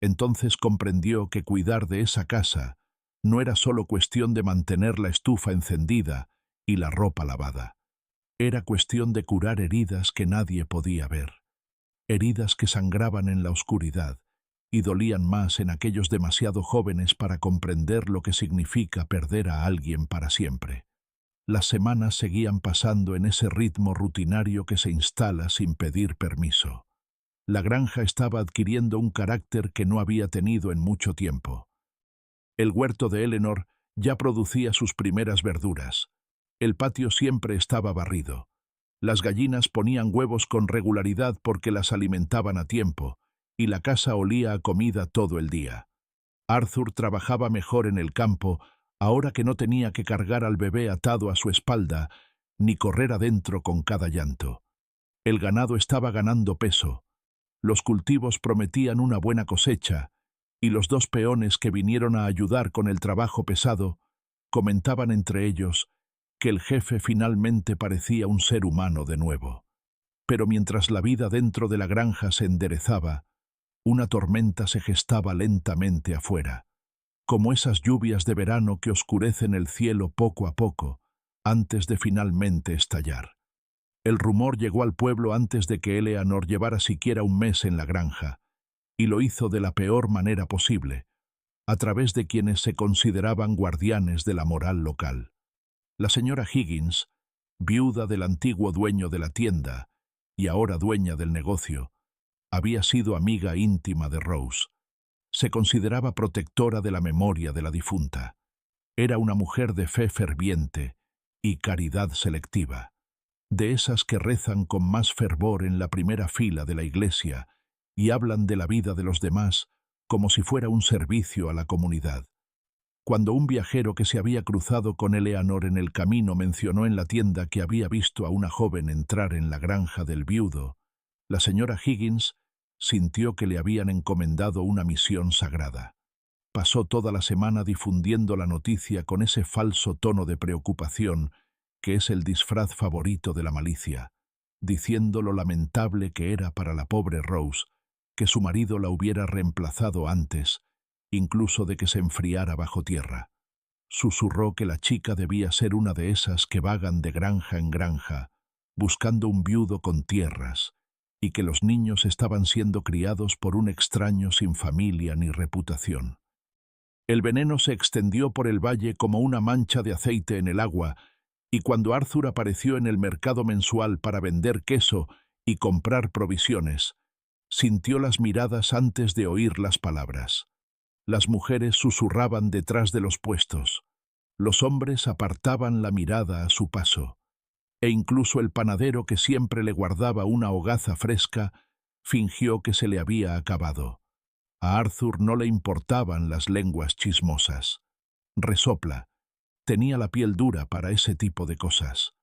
Entonces comprendió que cuidar de esa casa no era solo cuestión de mantener la estufa encendida y la ropa lavada. Era cuestión de curar heridas que nadie podía ver, heridas que sangraban en la oscuridad y dolían más en aquellos demasiado jóvenes para comprender lo que significa perder a alguien para siempre. Las semanas seguían pasando en ese ritmo rutinario que se instala sin pedir permiso. La granja estaba adquiriendo un carácter que no había tenido en mucho tiempo. El huerto de Eleanor ya producía sus primeras verduras. El patio siempre estaba barrido. Las gallinas ponían huevos con regularidad porque las alimentaban a tiempo, y la casa olía a comida todo el día. Arthur trabajaba mejor en el campo, ahora que no tenía que cargar al bebé atado a su espalda, ni correr adentro con cada llanto. El ganado estaba ganando peso. Los cultivos prometían una buena cosecha, y los 2 peones que vinieron a ayudar con el trabajo pesado comentaban entre ellos que el jefe finalmente parecía un ser humano de nuevo. Pero mientras la vida dentro de la granja se enderezaba, una tormenta se gestaba lentamente afuera. como esas lluvias de verano que oscurecen el cielo poco a poco, antes de finalmente estallar. El rumor llegó al pueblo antes de que Eleanor llevara siquiera un mes en la granja, y lo hizo de la peor manera posible, a través de quienes se consideraban guardianes de la moral local. La señora Higgins, viuda del antiguo dueño de la tienda y ahora dueña del negocio, había sido amiga íntima de Rose. Se consideraba protectora de la memoria de la difunta. Era una mujer de fe ferviente y caridad selectiva, de esas que rezan con más fervor en la primera fila de la iglesia y hablan de la vida de los demás como si fuera un servicio a la comunidad. Cuando un viajero que se había cruzado con Eleanor en el camino mencionó en la tienda que había visto a una joven entrar en la granja del viudo, la señora Higgins sintió que le habían encomendado una misión sagrada. Pasó toda la semana difundiendo la noticia con ese falso tono de preocupación que es el disfraz favorito de la malicia, diciendo lo lamentable que era para la pobre Rose que su marido la hubiera reemplazado antes, incluso de que se enfriara bajo tierra. Susurró que la chica debía ser una de esas que vagan de granja en granja, buscando un viudo con tierras, y que los niños estaban siendo criados por un extraño sin familia ni reputación. El veneno se extendió por el valle como una mancha de aceite en el agua, y cuando Arthur apareció en el mercado mensual para vender queso y comprar provisiones, sintió las miradas antes de oír las palabras. Las mujeres susurraban detrás de los puestos, los hombres apartaban la mirada a su paso, e incluso el panadero que siempre le guardaba una hogaza fresca fingió que se le había acabado. A Arthur no le importaban las lenguas chismosas. Resopla, tenía la piel dura para ese tipo de cosas.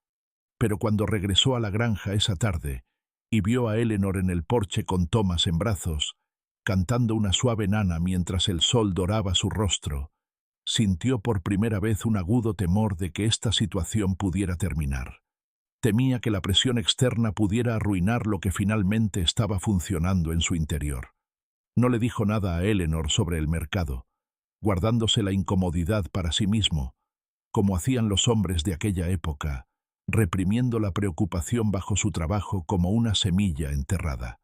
Pero cuando regresó a la granja esa tarde y vio a Eleanor en el porche con Thomas en brazos, cantando una suave nana mientras el sol doraba su rostro, sintió por primera vez un agudo temor de que esta situación pudiera terminar. Temía que la presión externa pudiera arruinar lo que finalmente estaba funcionando en su interior. No le dijo nada a Eleanor sobre el mercado, guardándose la incomodidad para sí mismo, como hacían los hombres de aquella época, reprimiendo la preocupación bajo su trabajo como una semilla enterrada.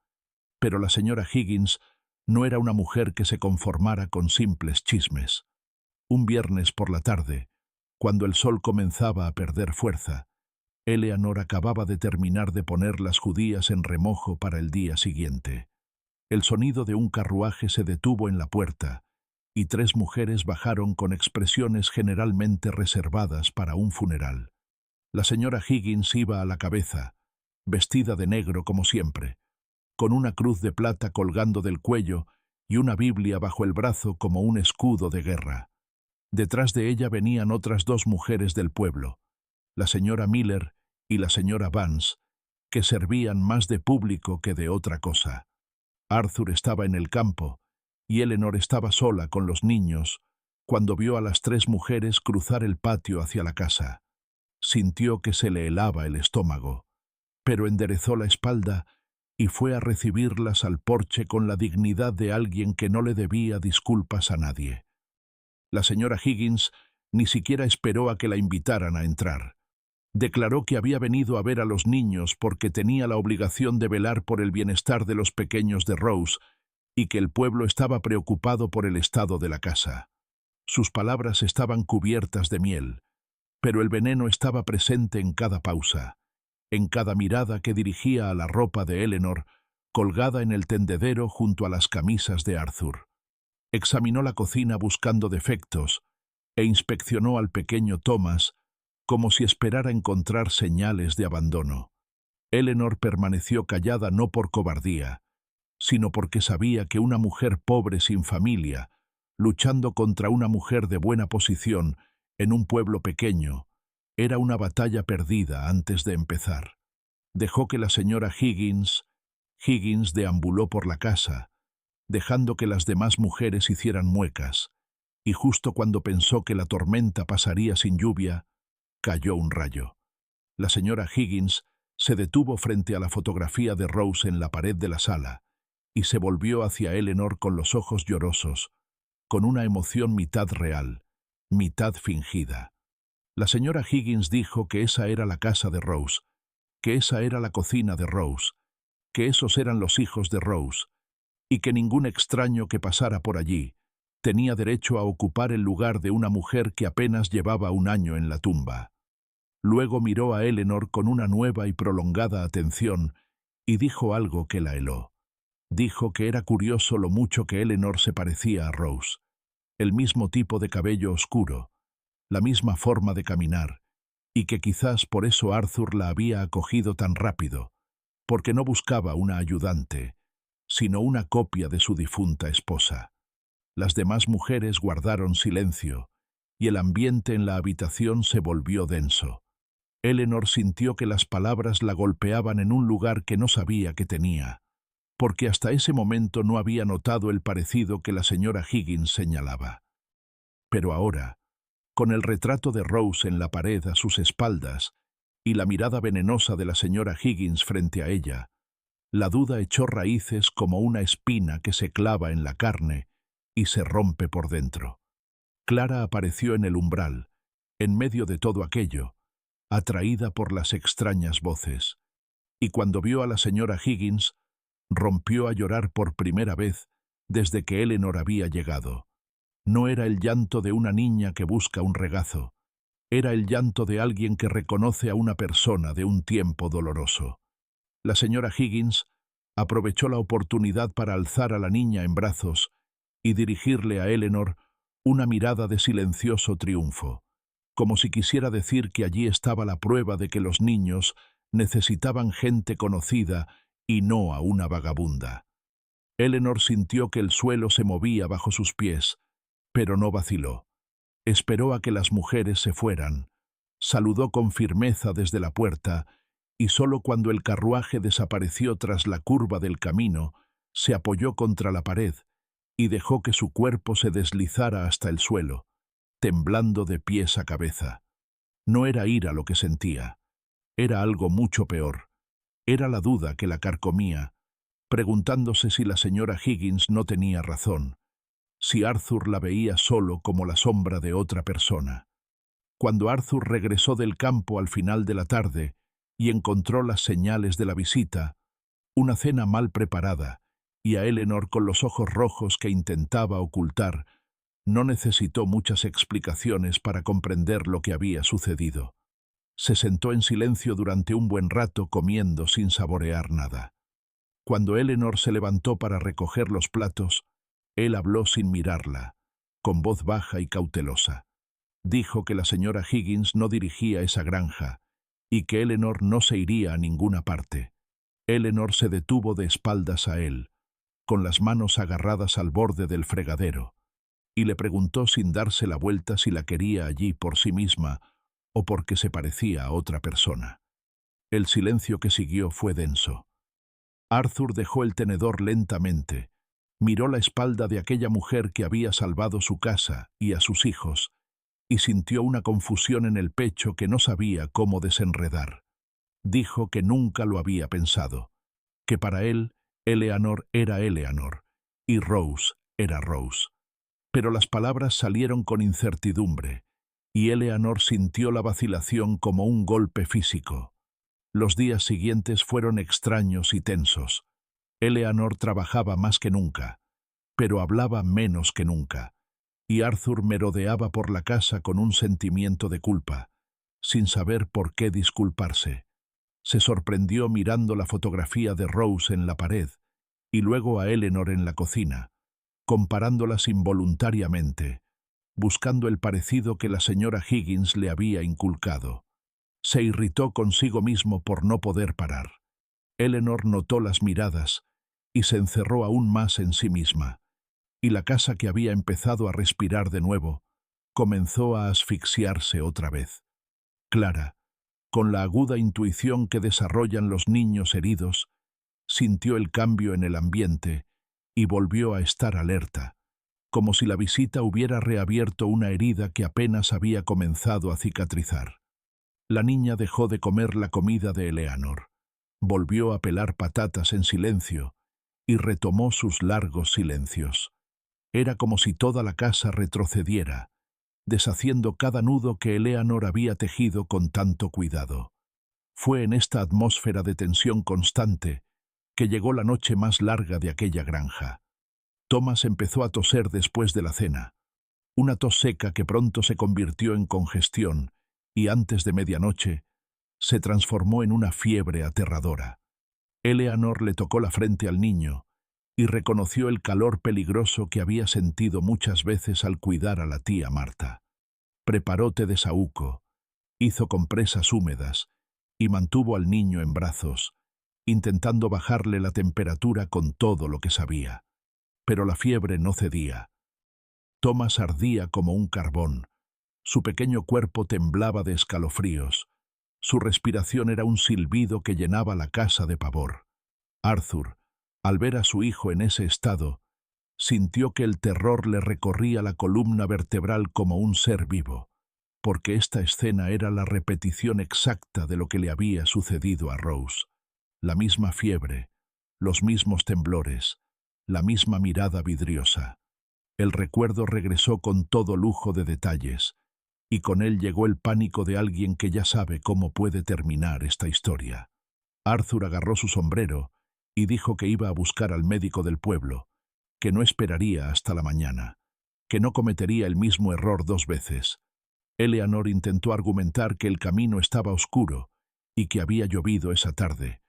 Pero la señora Higgins no era una mujer que se conformara con simples chismes. Un viernes por la tarde, cuando el sol comenzaba a perder fuerza, Eleanor acababa de terminar de poner las judías en remojo para el día siguiente. El sonido de un carruaje se detuvo en la puerta, y 3 mujeres bajaron con expresiones generalmente reservadas para un funeral. La señora Higgins iba a la cabeza, vestida de negro como siempre, con una cruz de plata colgando del cuello y una Biblia bajo el brazo como un escudo de guerra. Detrás de ella venían otras 2 mujeres del pueblo, la señora Miller y la señora Vance, que servían más de público que de otra cosa. Arthur estaba en el campo, y Eleanor estaba sola con los niños cuando vio a las 3 mujeres cruzar el patio hacia la casa. Sintió que se le helaba el estómago, pero enderezó la espalda y fue a recibirlas al porche con la dignidad de alguien que no le debía disculpas a nadie. La señora Higgins ni siquiera esperó a que la invitaran a entrar. Declaró que había venido a ver a los niños porque tenía la obligación de velar por el bienestar de los pequeños de Rose y que el pueblo estaba preocupado por el estado de la casa. Sus palabras estaban cubiertas de miel, pero el veneno estaba presente en cada pausa, en cada mirada que dirigía a la ropa de Eleanor, colgada en el tendedero junto a las camisas de Arthur. Examinó la cocina buscando defectos e inspeccionó al pequeño Thomas como si esperara encontrar señales de abandono. Eleanor permaneció callada no por cobardía, sino porque sabía que una mujer pobre sin familia, luchando contra una mujer de buena posición en un pueblo pequeño, era una batalla perdida antes de empezar. Dejó que la señora Higgins deambuló por la casa, dejando que las demás mujeres hicieran muecas, y justo cuando pensó que la tormenta pasaría sin lluvia, cayó un rayo. La señora Higgins se detuvo frente a la fotografía de Rose en la pared de la sala y se volvió hacia Eleanor con los ojos llorosos, con una emoción mitad real, mitad fingida. La señora Higgins dijo que esa era la casa de Rose, que esa era la cocina de Rose, que esos eran los hijos de Rose, y que ningún extraño que pasara por allí tenía derecho a ocupar el lugar de una mujer que apenas llevaba un año en la tumba. Luego miró a Eleanor con una nueva y prolongada atención y dijo algo que la heló. Dijo que era curioso lo mucho que Eleanor se parecía a Rose. El mismo tipo de cabello oscuro, la misma forma de caminar, y que quizás por eso Arthur la había acogido tan rápido, porque no buscaba una ayudante, sino una copia de su difunta esposa. Las demás mujeres guardaron silencio, y el ambiente en la habitación se volvió denso. Eleanor sintió que las palabras la golpeaban en un lugar que no sabía que tenía, porque hasta ese momento no había notado el parecido que la señora Higgins señalaba. Pero ahora, con el retrato de Rose en la pared a sus espaldas y la mirada venenosa de la señora Higgins frente a ella, la duda echó raíces como una espina que se clava en la carne y se rompe por dentro. Clara apareció en el umbral, en medio de todo aquello, atraída por las extrañas voces, y cuando vio a la señora Higgins, rompió a llorar por primera vez desde que Eleanor había llegado. No era el llanto de una niña que busca un regazo, era el llanto de alguien que reconoce a una persona de un tiempo doloroso. La señora Higgins aprovechó la oportunidad para alzar a la niña en brazos y dirigirle a Eleanor una mirada de silencioso triunfo, como si quisiera decir que allí estaba la prueba de que los niños necesitaban gente conocida y no a una vagabunda. Eleanor sintió que el suelo se movía bajo sus pies, pero no vaciló. Esperó a que las mujeres se fueran, saludó con firmeza desde la puerta y solo cuando el carruaje desapareció tras la curva del camino, se apoyó contra la pared y dejó que su cuerpo se deslizara hasta el suelo, temblando de pies a cabeza. No era ira lo que sentía, era algo mucho peor. Era la duda que la carcomía, preguntándose si la señora Higgins no tenía razón, si Arthur la veía solo como la sombra de otra persona. Cuando Arthur regresó del campo al final de la tarde y encontró las señales de la visita, una cena mal preparada, y a Eleanor con los ojos rojos que intentaba ocultar, no necesitó muchas explicaciones para comprender lo que había sucedido. Se sentó en silencio durante un buen rato comiendo sin saborear nada. Cuando Eleanor se levantó para recoger los platos, él habló sin mirarla, con voz baja y cautelosa. Dijo que la señora Higgins no dirigía esa granja y que Eleanor no se iría a ninguna parte. Eleanor se detuvo de espaldas a él, con las manos agarradas al borde del fregadero, y le preguntó sin darse la vuelta si la quería allí por sí misma o porque se parecía a otra persona. El silencio que siguió fue denso. Arthur dejó el tenedor lentamente, miró la espalda de aquella mujer que había salvado su casa y a sus hijos, y sintió una confusión en el pecho que no sabía cómo desenredar. Dijo que nunca lo había pensado, que para él Eleanor era Eleanor y Rose era Rose. Pero las palabras salieron con incertidumbre, y Eleanor sintió la vacilación como un golpe físico. Los días siguientes fueron extraños y tensos. Eleanor trabajaba más que nunca, pero hablaba menos que nunca, y Arthur merodeaba por la casa con un sentimiento de culpa, sin saber por qué disculparse. Se sorprendió mirando la fotografía de Rose en la pared y luego a Eleanor en la cocina, comparándolas involuntariamente, buscando el parecido que la señora Higgins le había inculcado. Se irritó consigo mismo por no poder parar. Eleanor notó las miradas y se encerró aún más en sí misma, y la casa que había empezado a respirar de nuevo comenzó a asfixiarse otra vez. Clara, con la aguda intuición que desarrollan los niños heridos, sintió el cambio en el ambiente y volvió a estar alerta, como si la visita hubiera reabierto una herida que apenas había comenzado a cicatrizar. La niña dejó de comer la comida de Eleanor, volvió a pelar patatas en silencio y retomó sus largos silencios. Era como si toda la casa retrocediera, deshaciendo cada nudo que Eleanor había tejido con tanto cuidado. Fue en esta atmósfera de tensión constante que llegó la noche más larga de aquella granja. Thomas empezó a toser después de la cena, una tos seca que pronto se convirtió en congestión y antes de medianoche se transformó en una fiebre aterradora. Eleanor le tocó la frente al niño y reconoció el calor peligroso que había sentido muchas veces al cuidar a la tía Marta. Preparó té de saúco, hizo compresas húmedas y mantuvo al niño en brazos, intentando bajarle la temperatura con todo lo que sabía. Pero la fiebre no cedía. Thomas ardía como un carbón. Su pequeño cuerpo temblaba de escalofríos. Su respiración era un silbido que llenaba la casa de pavor. Arthur, al ver a su hijo en ese estado, sintió que el terror le recorría la columna vertebral como un ser vivo, porque esta escena era la repetición exacta de lo que le había sucedido a Rose. La misma fiebre, los mismos temblores, la misma mirada vidriosa. El recuerdo regresó con todo lujo de detalles, y con él llegó el pánico de alguien que ya sabe cómo puede terminar esta historia. Arthur agarró su sombrero y dijo que iba a buscar al médico del pueblo, que no esperaría hasta la mañana, que no cometería el mismo error 2 veces. Eleanor intentó argumentar que el camino estaba oscuro y que había llovido esa tarde,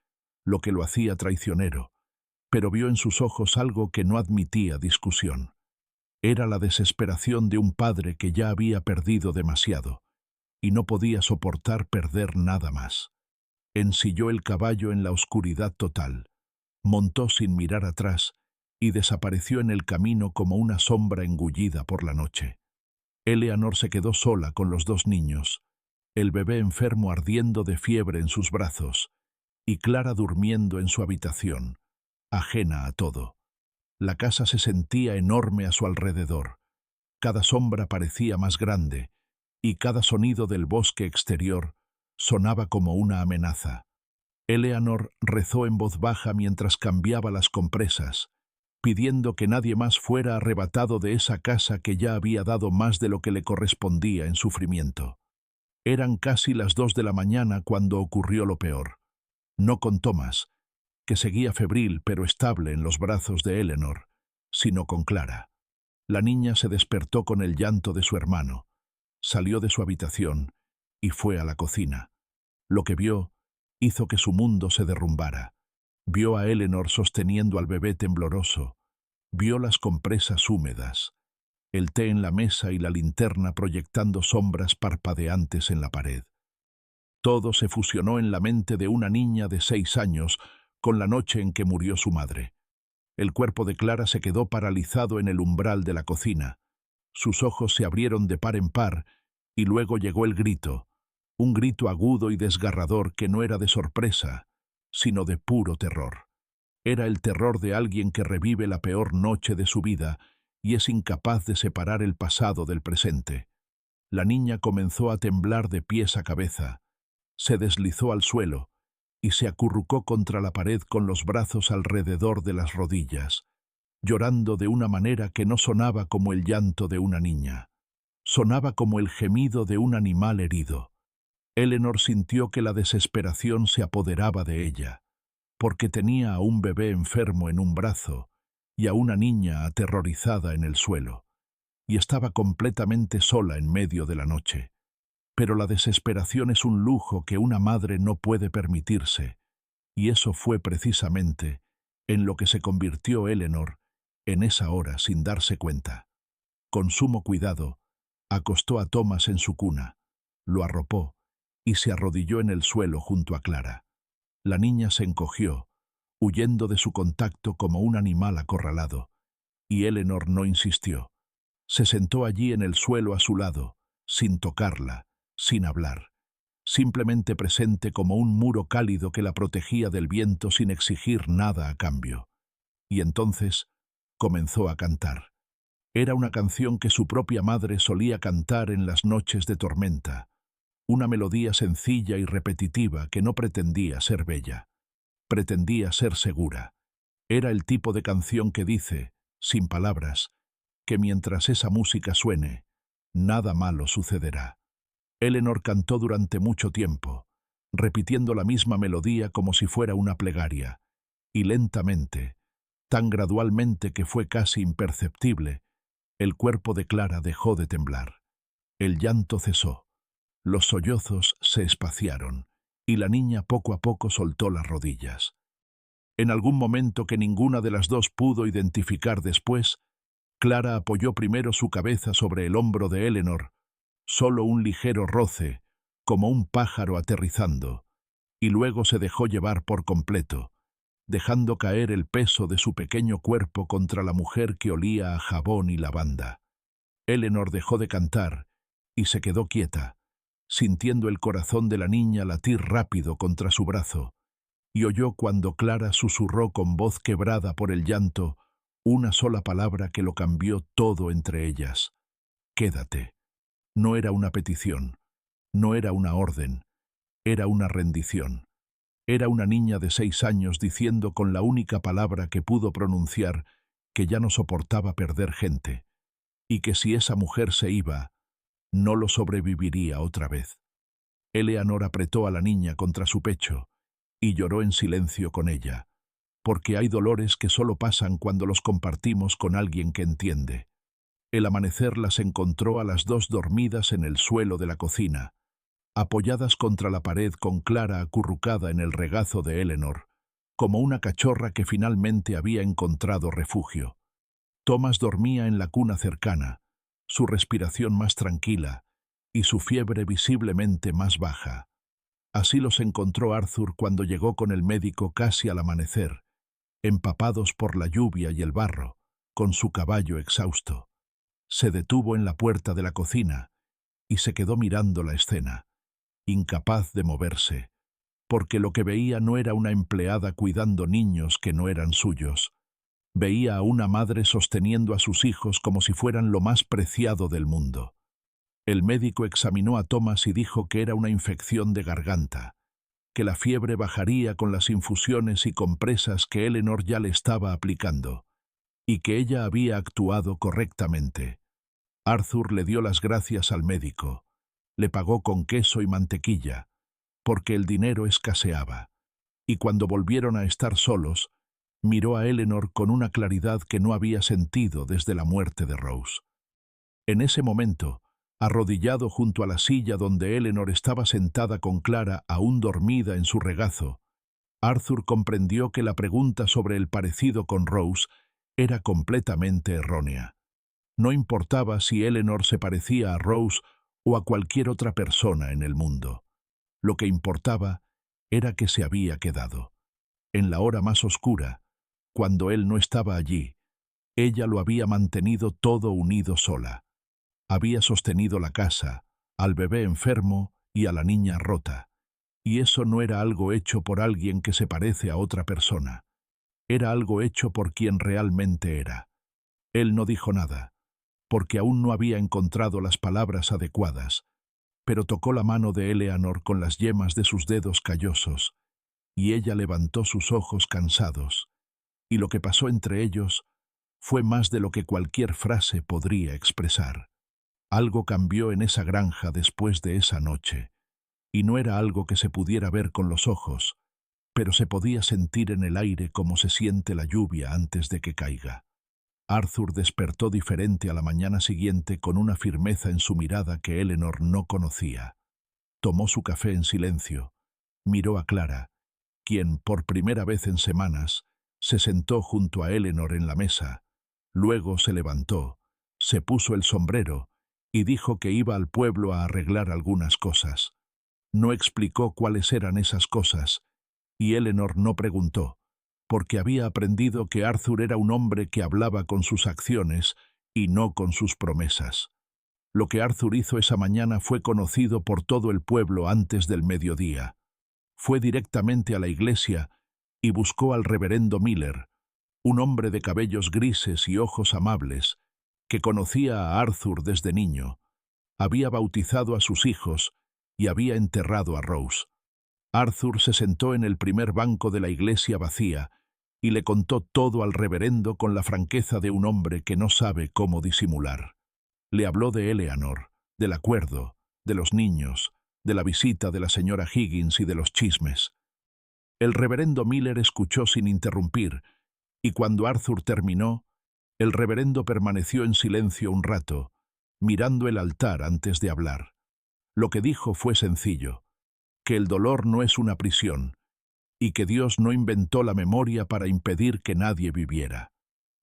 lo que lo hacía traicionero, pero vio en sus ojos algo que no admitía discusión. Era la desesperación de un padre que ya había perdido demasiado y no podía soportar perder nada más. Ensilló el caballo en la oscuridad total, montó sin mirar atrás y desapareció en el camino como una sombra engullida por la noche. Eleanor se quedó sola con los 2 niños, el bebé enfermo ardiendo de fiebre en sus brazos y Clara durmiendo en su habitación, ajena a todo. La casa se sentía enorme a su alrededor. Cada sombra parecía más grande y cada sonido del bosque exterior sonaba como una amenaza. Eleanor rezó en voz baja mientras cambiaba las compresas, pidiendo que nadie más fuera arrebatado de esa casa que ya había dado más de lo que le correspondía en sufrimiento. Eran casi las 2 de la mañana cuando ocurrió lo peor. No con Thomas, que seguía febril pero estable en los brazos de Eleanor, sino con Clara. La niña se despertó con el llanto de su hermano, salió de su habitación y fue a la cocina. Lo que vio hizo que su mundo se derrumbara. Vio a Eleanor sosteniendo al bebé tembloroso, vio las compresas húmedas, el té en la mesa y la linterna proyectando sombras parpadeantes en la pared. Todo se fusionó en la mente de una niña de 6 años con la noche en que murió su madre. El cuerpo de Clara se quedó paralizado en el umbral de la cocina. Sus ojos se abrieron de par en par y luego llegó el grito, un grito agudo y desgarrador que no era de sorpresa, sino de puro terror. Era el terror de alguien que revive la peor noche de su vida y es incapaz de separar el pasado del presente. La niña comenzó a temblar de pies a cabeza, se deslizó al suelo y se acurrucó contra la pared con los brazos alrededor de las rodillas, llorando de una manera que no sonaba como el llanto de una niña. Sonaba como el gemido de un animal herido. Eleanor sintió que la desesperación se apoderaba de ella, porque tenía a un bebé enfermo en un brazo y a una niña aterrorizada en el suelo, y estaba completamente sola en medio de la noche. Pero la desesperación es un lujo que una madre no puede permitirse, y eso fue precisamente en lo que se convirtió Eleanor en esa hora sin darse cuenta. Con sumo cuidado, acostó a Thomas en su cuna, lo arropó y se arrodilló en el suelo junto a Clara. La niña se encogió, huyendo de su contacto como un animal acorralado, y Eleanor no insistió. Se sentó allí en el suelo a su lado, sin tocarla, sin hablar, simplemente presente como un muro cálido que la protegía del viento sin exigir nada a cambio. Y entonces comenzó a cantar. Era una canción que su propia madre solía cantar en las noches de tormenta, una melodía sencilla y repetitiva que no pretendía ser bella, pretendía ser segura. Era el tipo de canción que dice, sin palabras, que mientras esa música suene, nada malo sucederá. Eleanor cantó durante mucho tiempo, repitiendo la misma melodía como si fuera una plegaria, y lentamente, tan gradualmente que fue casi imperceptible, el cuerpo de Clara dejó de temblar. El llanto cesó, los sollozos se espaciaron, y la niña poco a poco soltó las rodillas. En algún momento que ninguna de las dos pudo identificar después, Clara apoyó primero su cabeza sobre el hombro de Eleanor, solo un ligero roce, como un pájaro aterrizando, y luego se dejó llevar por completo, dejando caer el peso de su pequeño cuerpo contra la mujer que olía a jabón y lavanda. Eleanor dejó de cantar y se quedó quieta, sintiendo el corazón de la niña latir rápido contra su brazo, y oyó cuando Clara susurró con voz quebrada por el llanto una sola palabra que lo cambió todo entre ellas: «Quédate». No era una petición, no era una orden, era una rendición. Era una niña de 6 años diciendo con la única palabra que pudo pronunciar que ya no soportaba perder gente, y que si esa mujer se iba, no lo sobreviviría otra vez. Eleanor apretó a la niña contra su pecho y lloró en silencio con ella, porque hay dolores que solo pasan cuando los compartimos con alguien que entiende. El amanecer las encontró a las dos dormidas en el suelo de la cocina, apoyadas contra la pared con Clara acurrucada en el regazo de Eleanor, como una cachorra que finalmente había encontrado refugio. Thomas dormía en la cuna cercana, su respiración más tranquila y su fiebre visiblemente más baja. Así los encontró Arthur cuando llegó con el médico casi al amanecer, empapados por la lluvia y el barro, con su caballo exhausto. Se detuvo en la puerta de la cocina y se quedó mirando la escena, incapaz de moverse, porque lo que veía no era una empleada cuidando niños que no eran suyos. Veía a una madre sosteniendo a sus hijos como si fueran lo más preciado del mundo. El médico examinó a Thomas y dijo que era una infección de garganta, que la fiebre bajaría con las infusiones y compresas que Eleanor ya le estaba aplicando, y que ella había actuado correctamente. Arthur le dio las gracias al médico, le pagó con queso y mantequilla, porque el dinero escaseaba, y cuando volvieron a estar solos, miró a Eleanor con una claridad que no había sentido desde la muerte de Rose. En ese momento, arrodillado junto a la silla donde Eleanor estaba sentada con Clara aún dormida en su regazo, Arthur comprendió que la pregunta sobre el parecido con Rose era completamente errónea. No importaba si Eleanor se parecía a Rose o a cualquier otra persona en el mundo. Lo que importaba era que se había quedado. En la hora más oscura, cuando él no estaba allí, ella lo había mantenido todo unido sola. Había sostenido la casa, al bebé enfermo y a la niña rota. Y eso no era algo hecho por alguien que se parece a otra persona. Era algo hecho por quien realmente era. Él no dijo nada, porque aún no había encontrado las palabras adecuadas, pero tocó la mano de Eleanor con las yemas de sus dedos callosos, y ella levantó sus ojos cansados, y lo que pasó entre ellos fue más de lo que cualquier frase podría expresar. Algo cambió en esa granja después de esa noche, y no era algo que se pudiera ver con los ojos, pero se podía sentir en el aire como se siente la lluvia antes de que caiga. Arthur despertó diferente a la mañana siguiente con una firmeza en su mirada que Eleanor no conocía. Tomó su café en silencio, miró a Clara, quien, por primera vez en semanas, se sentó junto a Eleanor en la mesa. Luego se levantó, se puso el sombrero y dijo que iba al pueblo a arreglar algunas cosas. No explicó cuáles eran esas cosas, y Eleanor no preguntó, porque había aprendido que Arthur era un hombre que hablaba con sus acciones y no con sus promesas. Lo que Arthur hizo esa mañana fue conocido por todo el pueblo antes del mediodía. Fue directamente a la iglesia y buscó al reverendo Miller, un hombre de cabellos grises y ojos amables, que conocía a Arthur desde niño, había bautizado a sus hijos y había enterrado a Rose. Arthur se sentó en el primer banco de la iglesia vacía y le contó todo al reverendo con la franqueza de un hombre que no sabe cómo disimular. Le habló de Eleanor, del acuerdo, de los niños, de la visita de la señora Higgins y de los chismes. El reverendo Miller escuchó sin interrumpir, y cuando Arthur terminó, el reverendo permaneció en silencio un rato, mirando el altar antes de hablar. Lo que dijo fue sencillo, que el dolor no es una prisión, y que Dios no inventó la memoria para impedir que nadie viviera.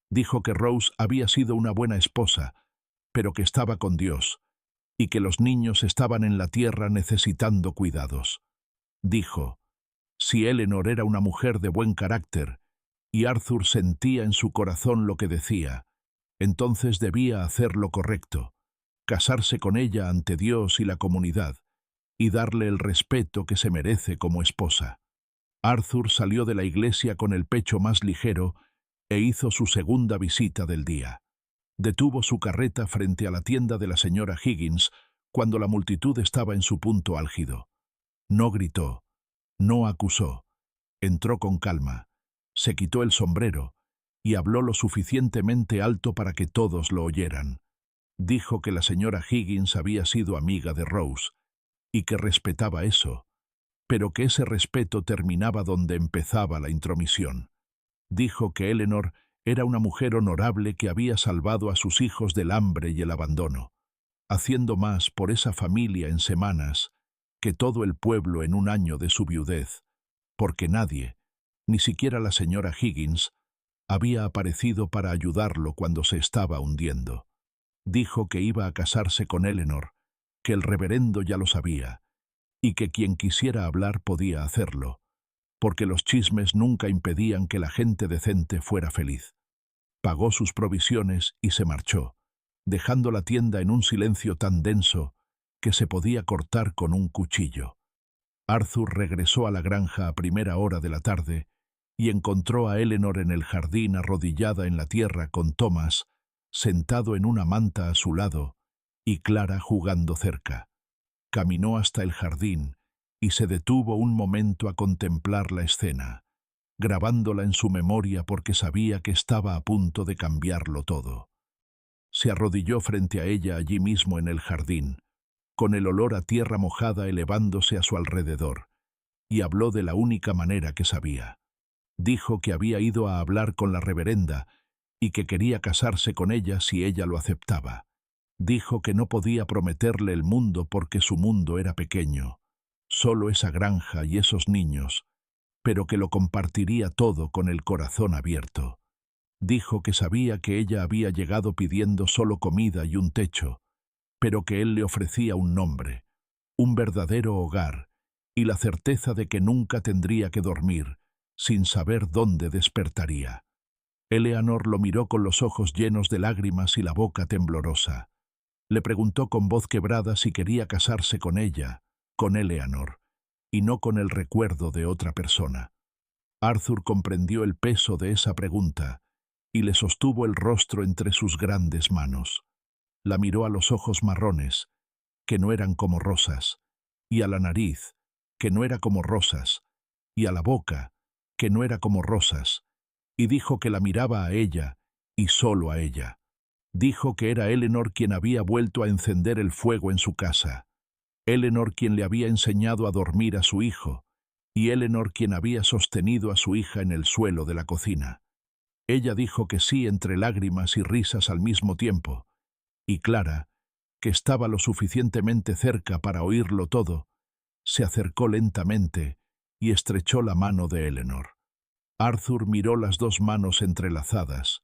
Dijo que Rose había sido una buena esposa, pero que estaba con Dios, y que los niños estaban en la tierra necesitando cuidados. Dijo, si Eleanor era una mujer de buen carácter, y Arthur sentía en su corazón lo que decía, entonces debía hacer lo correcto, casarse con ella ante Dios y la comunidad, y darle el respeto que se merece como esposa. Arthur salió de la iglesia con el pecho más ligero e hizo su segunda visita del día. Detuvo su carreta frente a la tienda de la señora Higgins cuando la multitud estaba en su punto álgido. No gritó, no acusó, entró con calma, se quitó el sombrero y habló lo suficientemente alto para que todos lo oyeran. Dijo que la señora Higgins había sido amiga de Rose y que respetaba eso, pero que ese respeto terminaba donde empezaba la intromisión. Dijo que Eleanor era una mujer honorable que había salvado a sus hijos del hambre y el abandono, haciendo más por esa familia en semanas que todo el pueblo en un año de su viudez, porque nadie, ni siquiera la señora Higgins, había aparecido para ayudarlo cuando se estaba hundiendo. Dijo que iba a casarse con Eleanor, que el reverendo ya lo sabía, y que quien quisiera hablar podía hacerlo, porque los chismes nunca impedían que la gente decente fuera feliz. Pagó sus provisiones y se marchó, dejando la tienda en un silencio tan denso que se podía cortar con un cuchillo. Arthur regresó a la granja a primera hora de la tarde y encontró a Eleanor en el jardín arrodillada en la tierra con Thomas, sentado en una manta a su lado, y Clara jugando cerca. Caminó hasta el jardín y se detuvo un momento a contemplar la escena, grabándola en su memoria porque sabía que estaba a punto de cambiarlo todo. Se arrodilló frente a ella allí mismo en el jardín, con el olor a tierra mojada elevándose a su alrededor, y habló de la única manera que sabía. Dijo que había ido a hablar con la reverenda y que quería casarse con ella si ella lo aceptaba. Dijo que no podía prometerle el mundo porque su mundo era pequeño, solo esa granja y esos niños, pero que lo compartiría todo con el corazón abierto. Dijo que sabía que ella había llegado pidiendo solo comida y un techo, pero que él le ofrecía un nombre, un verdadero hogar, y la certeza de que nunca tendría que dormir, sin saber dónde despertaría. Eleanor lo miró con los ojos llenos de lágrimas y la boca temblorosa. Le preguntó con voz quebrada si quería casarse con ella, con Eleanor, y no con el recuerdo de otra persona. Arthur comprendió el peso de esa pregunta y le sostuvo el rostro entre sus grandes manos. La miró a los ojos marrones, que no eran como rosas, y a la nariz, que no era como rosas, y a la boca, que no era como rosas, y dijo que la miraba a ella, y solo a ella. Dijo que era Eleanor quien había vuelto a encender el fuego en su casa, Eleanor quien le había enseñado a dormir a su hijo, y Eleanor quien había sostenido a su hija en el suelo de la cocina. Ella dijo que sí entre lágrimas y risas al mismo tiempo, y Clara, que estaba lo suficientemente cerca para oírlo todo, se acercó lentamente y estrechó la mano de Eleanor. Arthur miró las dos manos entrelazadas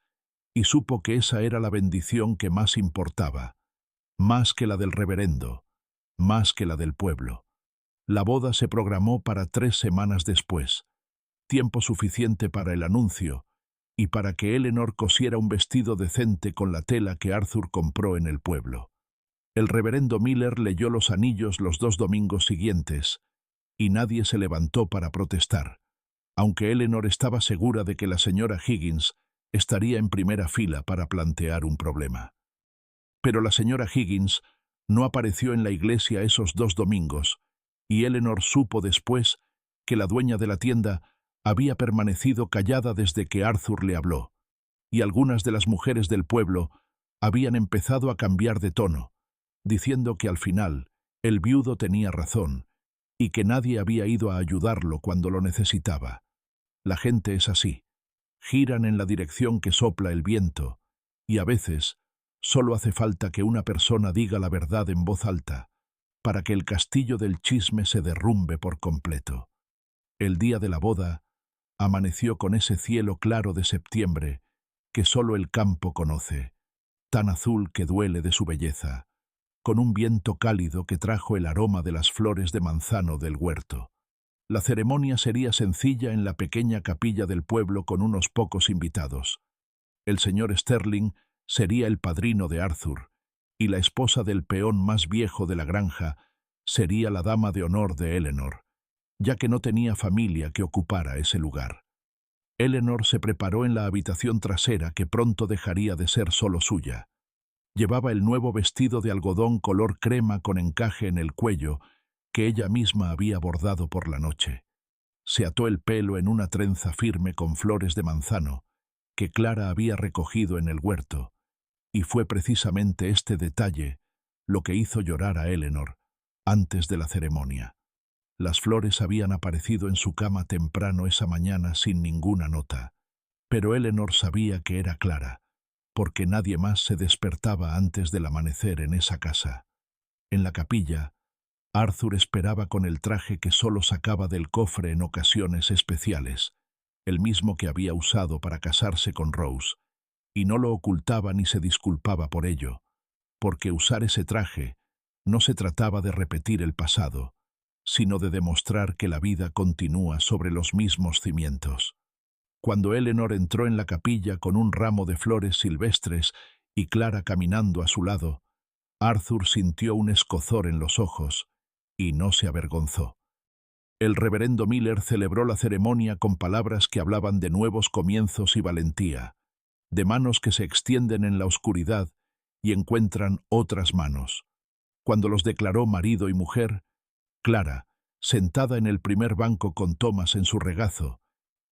y supo que esa era la bendición que más importaba, más que la del reverendo, más que la del pueblo. La boda se programó para 3 semanas después, tiempo suficiente para el anuncio y para que Eleanor cosiera un vestido decente con la tela que Arthur compró en el pueblo. El reverendo Miller leyó los anillos los 2 domingos siguientes, y nadie se levantó para protestar, aunque Eleanor estaba segura de que la señora Higgins estaría en primera fila para plantear un problema. Pero la señora Higgins no apareció en la iglesia esos 2 domingos, y Eleanor supo después que la dueña de la tienda había permanecido callada desde que Arthur le habló, y algunas de las mujeres del pueblo habían empezado a cambiar de tono, diciendo que al final el viudo tenía razón y que nadie había ido a ayudarlo cuando lo necesitaba. La gente es así, giran en la dirección que sopla el viento, y a veces solo hace falta que una persona diga la verdad en voz alta para que el castillo del chisme se derrumbe por completo. El día de la boda amaneció con ese cielo claro de septiembre que solo el campo conoce, tan azul que duele de su belleza, con un viento cálido que trajo el aroma de las flores de manzano del huerto. La ceremonia sería sencilla en la pequeña capilla del pueblo con unos pocos invitados. El señor Sterling sería el padrino de Arthur, y la esposa del peón más viejo de la granja sería la dama de honor de Eleanor, ya que no tenía familia que ocupara ese lugar. Eleanor se preparó en la habitación trasera que pronto dejaría de ser solo suya. Llevaba el nuevo vestido de algodón color crema con encaje en el cuello que ella misma había bordado por la noche. Se ató el pelo en una trenza firme con flores de manzano que Clara había recogido en el huerto, y fue precisamente este detalle lo que hizo llorar a Eleanor antes de la ceremonia. Las flores habían aparecido en su cama temprano esa mañana sin ninguna nota, pero Eleanor sabía que era Clara, porque nadie más se despertaba antes del amanecer en esa casa. En la capilla, Arthur esperaba con el traje que solo sacaba del cofre en ocasiones especiales, el mismo que había usado para casarse con Rose, y no lo ocultaba ni se disculpaba por ello, porque usar ese traje no se trataba de repetir el pasado, sino de demostrar que la vida continúa sobre los mismos cimientos. Cuando Eleanor entró en la capilla con un ramo de flores silvestres y Clara caminando a su lado, Arthur sintió un escozor en los ojos y no se avergonzó. El reverendo Miller celebró la ceremonia con palabras que hablaban de nuevos comienzos y valentía, de manos que se extienden en la oscuridad y encuentran otras manos. Cuando los declaró marido y mujer, Clara, sentada en el primer banco con Thomas en su regazo,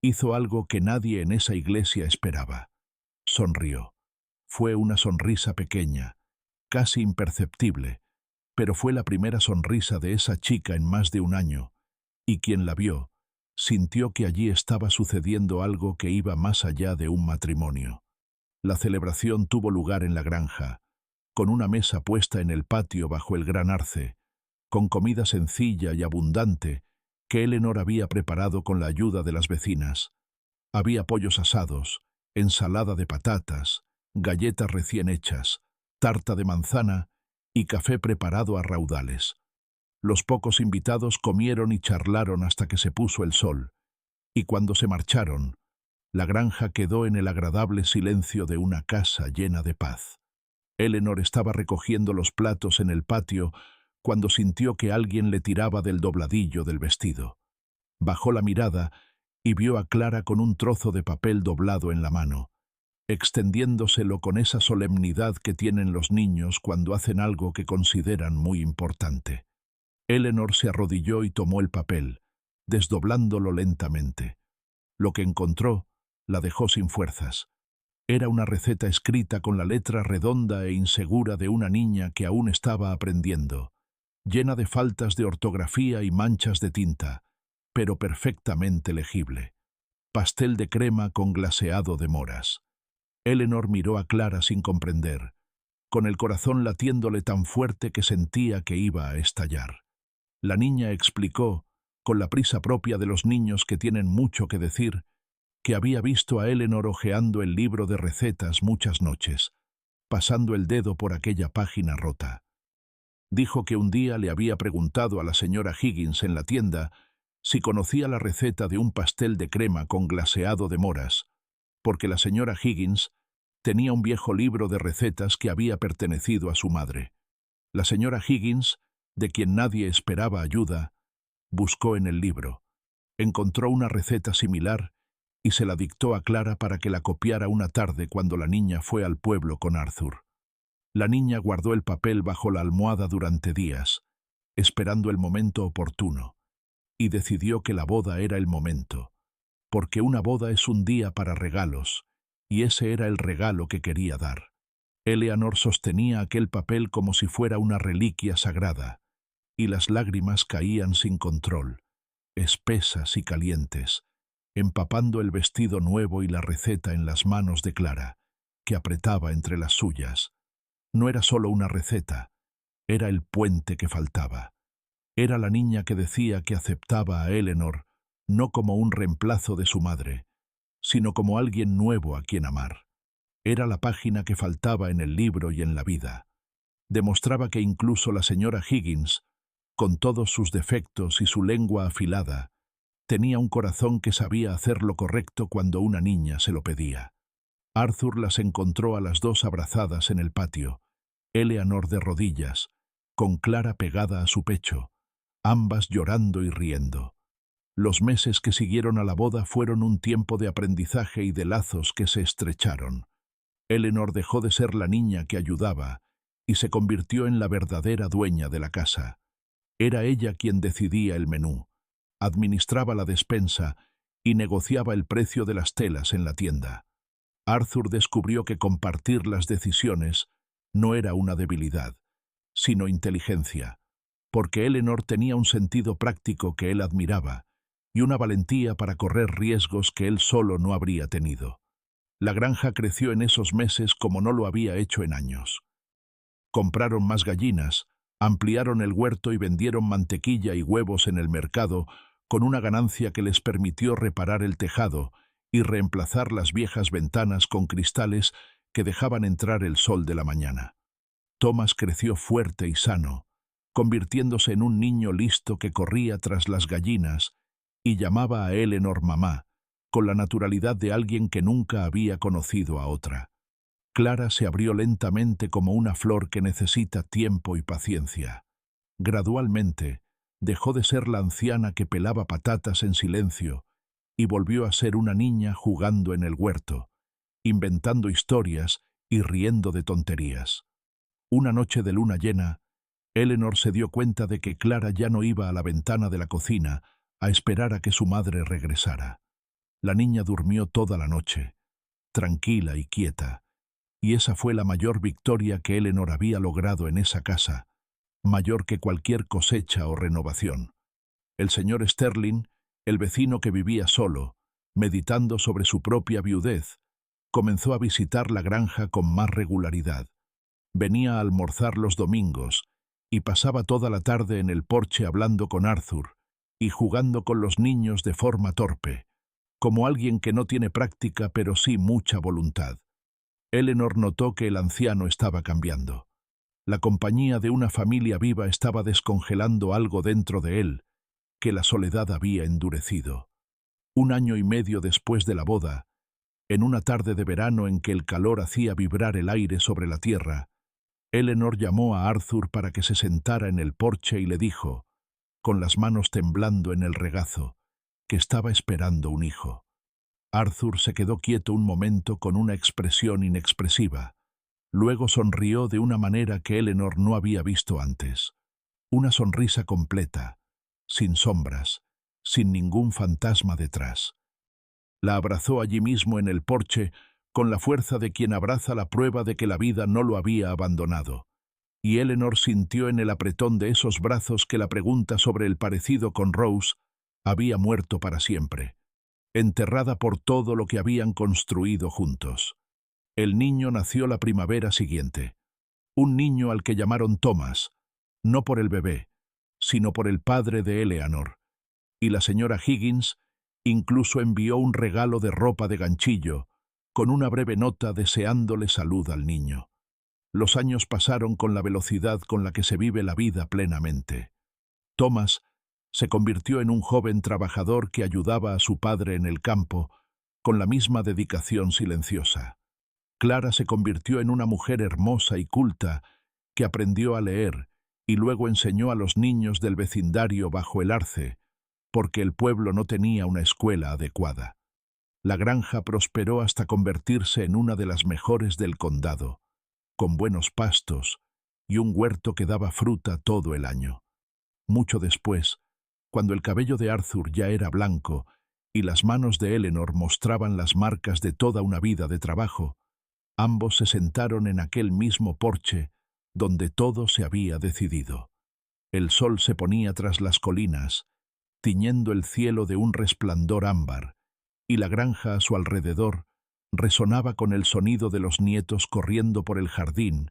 hizo algo que nadie en esa iglesia esperaba. Sonrió. Fue una sonrisa pequeña, casi imperceptible, pero fue la primera sonrisa de esa chica en más de un año, y quien la vio sintió que allí estaba sucediendo algo que iba más allá de un matrimonio. La celebración tuvo lugar en la granja, con una mesa puesta en el patio bajo el gran arce, con comida sencilla y abundante que Eleanor había preparado con la ayuda de las vecinas. Había pollos asados, ensalada de patatas, galletas recién hechas, tarta de manzana y café preparado a raudales. Los pocos invitados comieron y charlaron hasta que se puso el sol, y cuando se marcharon, la granja quedó en el agradable silencio de una casa llena de paz. Eleanor estaba recogiendo los platos en el patio cuando sintió que alguien le tiraba del dobladillo del vestido. Bajó la mirada y vio a Clara con un trozo de papel doblado en la mano, extendiéndoselo con esa solemnidad que tienen los niños cuando hacen algo que consideran muy importante. Eleanor se arrodilló y tomó el papel, desdoblándolo lentamente. Lo que encontró la dejó sin fuerzas. Era una receta escrita con la letra redonda e insegura de una niña que aún estaba aprendiendo, llena de faltas de ortografía y manchas de tinta, pero perfectamente legible. Pastel de crema con glaseado de moras. Eleanor miró a Clara sin comprender, con el corazón latiéndole tan fuerte que sentía que iba a estallar. La niña explicó, con la prisa propia de los niños que tienen mucho que decir, que había visto a Eleanor hojeando el libro de recetas muchas noches, pasando el dedo por aquella página rota. Dijo que un día le había preguntado a la señora Higgins en la tienda si conocía la receta de un pastel de crema con glaseado de moras, porque la señora Higgins tenía un viejo libro de recetas que había pertenecido a su madre. La señora Higgins, de quien nadie esperaba ayuda, buscó en el libro, encontró una receta similar y se la dictó a Clara para que la copiara una tarde cuando la niña fue al pueblo con Arthur. La niña guardó el papel bajo la almohada durante días, esperando el momento oportuno, y decidió que la boda era el momento. porque una boda es un día para regalos, y ese era el regalo que quería dar. Eleanor sostenía aquel papel como si fuera una reliquia sagrada, y las lágrimas caían sin control, espesas y calientes, empapando el vestido nuevo y la receta en las manos de Clara, que apretaba entre las suyas. No era solo una receta, era el puente que faltaba. Era la niña que decía que aceptaba a Eleanor no como un reemplazo de su madre, sino como alguien nuevo a quien amar. Era la página que faltaba en el libro y en la vida. Demostraba que incluso la señora Higgins, con todos sus defectos y su lengua afilada, tenía un corazón que sabía hacer lo correcto cuando una niña se lo pedía. Arthur las encontró a las dos abrazadas en el patio, Eleanor de rodillas, con Clara pegada a su pecho, ambas llorando y riendo. Los meses que siguieron a la boda fueron un tiempo de aprendizaje y de lazos que se estrecharon. Eleanor dejó de ser la niña que ayudaba y se convirtió en la verdadera dueña de la casa. Era ella quien decidía el menú, administraba la despensa y negociaba el precio de las telas en la tienda. Arthur descubrió que compartir las decisiones no era una debilidad, sino inteligencia, porque Eleanor tenía un sentido práctico que él admiraba y una valentía para correr riesgos que él solo no habría tenido. La granja creció en esos meses como no lo había hecho en años. Compraron más gallinas, ampliaron el huerto y vendieron mantequilla y huevos en el mercado con una ganancia que les permitió reparar el tejado y reemplazar las viejas ventanas con cristales que dejaban entrar el sol de la mañana. Thomas creció fuerte y sano, convirtiéndose en un niño listo que corría tras las gallinas y llamaba a Eleanor mamá, con la naturalidad de alguien que nunca había conocido a otra. Clara se abrió lentamente como una flor que necesita tiempo y paciencia. Gradualmente, dejó de ser la anciana que pelaba patatas en silencio y volvió a ser una niña jugando en el huerto, inventando historias y riendo de tonterías. Una noche de luna llena, Eleanor se dio cuenta de que Clara ya no iba a la ventana de la cocina a esperar a que su madre regresara. La niña durmió toda la noche, tranquila y quieta, y esa fue la mayor victoria que Eleanor había logrado en esa casa, mayor que cualquier cosecha o renovación. El señor Sterling, el vecino que vivía solo, meditando sobre su propia viudez, comenzó a visitar la granja con más regularidad. Venía a almorzar los domingos y pasaba toda la tarde en el porche hablando con Arthur y jugando con los niños de forma torpe, como alguien que no tiene práctica pero sí mucha voluntad. Eleanor notó que el anciano estaba cambiando. La compañía de una familia viva estaba descongelando algo dentro de él, que la soledad había endurecido. 1 año y medio después de la boda, en una tarde de verano en que el calor hacía vibrar el aire sobre la tierra, Eleanor llamó a Arthur para que se sentara en el porche y le dijo, con las manos temblando en el regazo, que estaba esperando un hijo. Arthur se quedó quieto un momento con una expresión inexpresiva. Luego sonrió de una manera que Eleanor no había visto antes. Una sonrisa completa, sin sombras, sin ningún fantasma detrás. La abrazó allí mismo en el porche con la fuerza de quien abraza la prueba de que la vida no lo había abandonado. Y Eleanor sintió en el apretón de esos brazos que la pregunta sobre el parecido con Rose había muerto para siempre, enterrada por todo lo que habían construido juntos. El niño nació la primavera siguiente, un niño al que llamaron Thomas, no por el bebé, sino por el padre de Eleanor, y la señora Higgins incluso envió un regalo de ropa de ganchillo, con una breve nota deseándole salud al niño. Los años pasaron con la velocidad con la que se vive la vida plenamente. Thomas se convirtió en un joven trabajador que ayudaba a su padre en el campo, con la misma dedicación silenciosa. Clara se convirtió en una mujer hermosa y culta que aprendió a leer y luego enseñó a los niños del vecindario bajo el arce, porque el pueblo no tenía una escuela adecuada. La granja prosperó hasta convertirse en una de las mejores del condado, con buenos pastos y un huerto que daba fruta todo el año. Mucho después, cuando el cabello de Arthur ya era blanco y las manos de Eleanor mostraban las marcas de toda una vida de trabajo, ambos se sentaron en aquel mismo porche donde todo se había decidido. El sol se ponía tras las colinas, tiñendo el cielo de un resplandor ámbar, y la granja a su alrededor resonaba con el sonido de los nietos corriendo por el jardín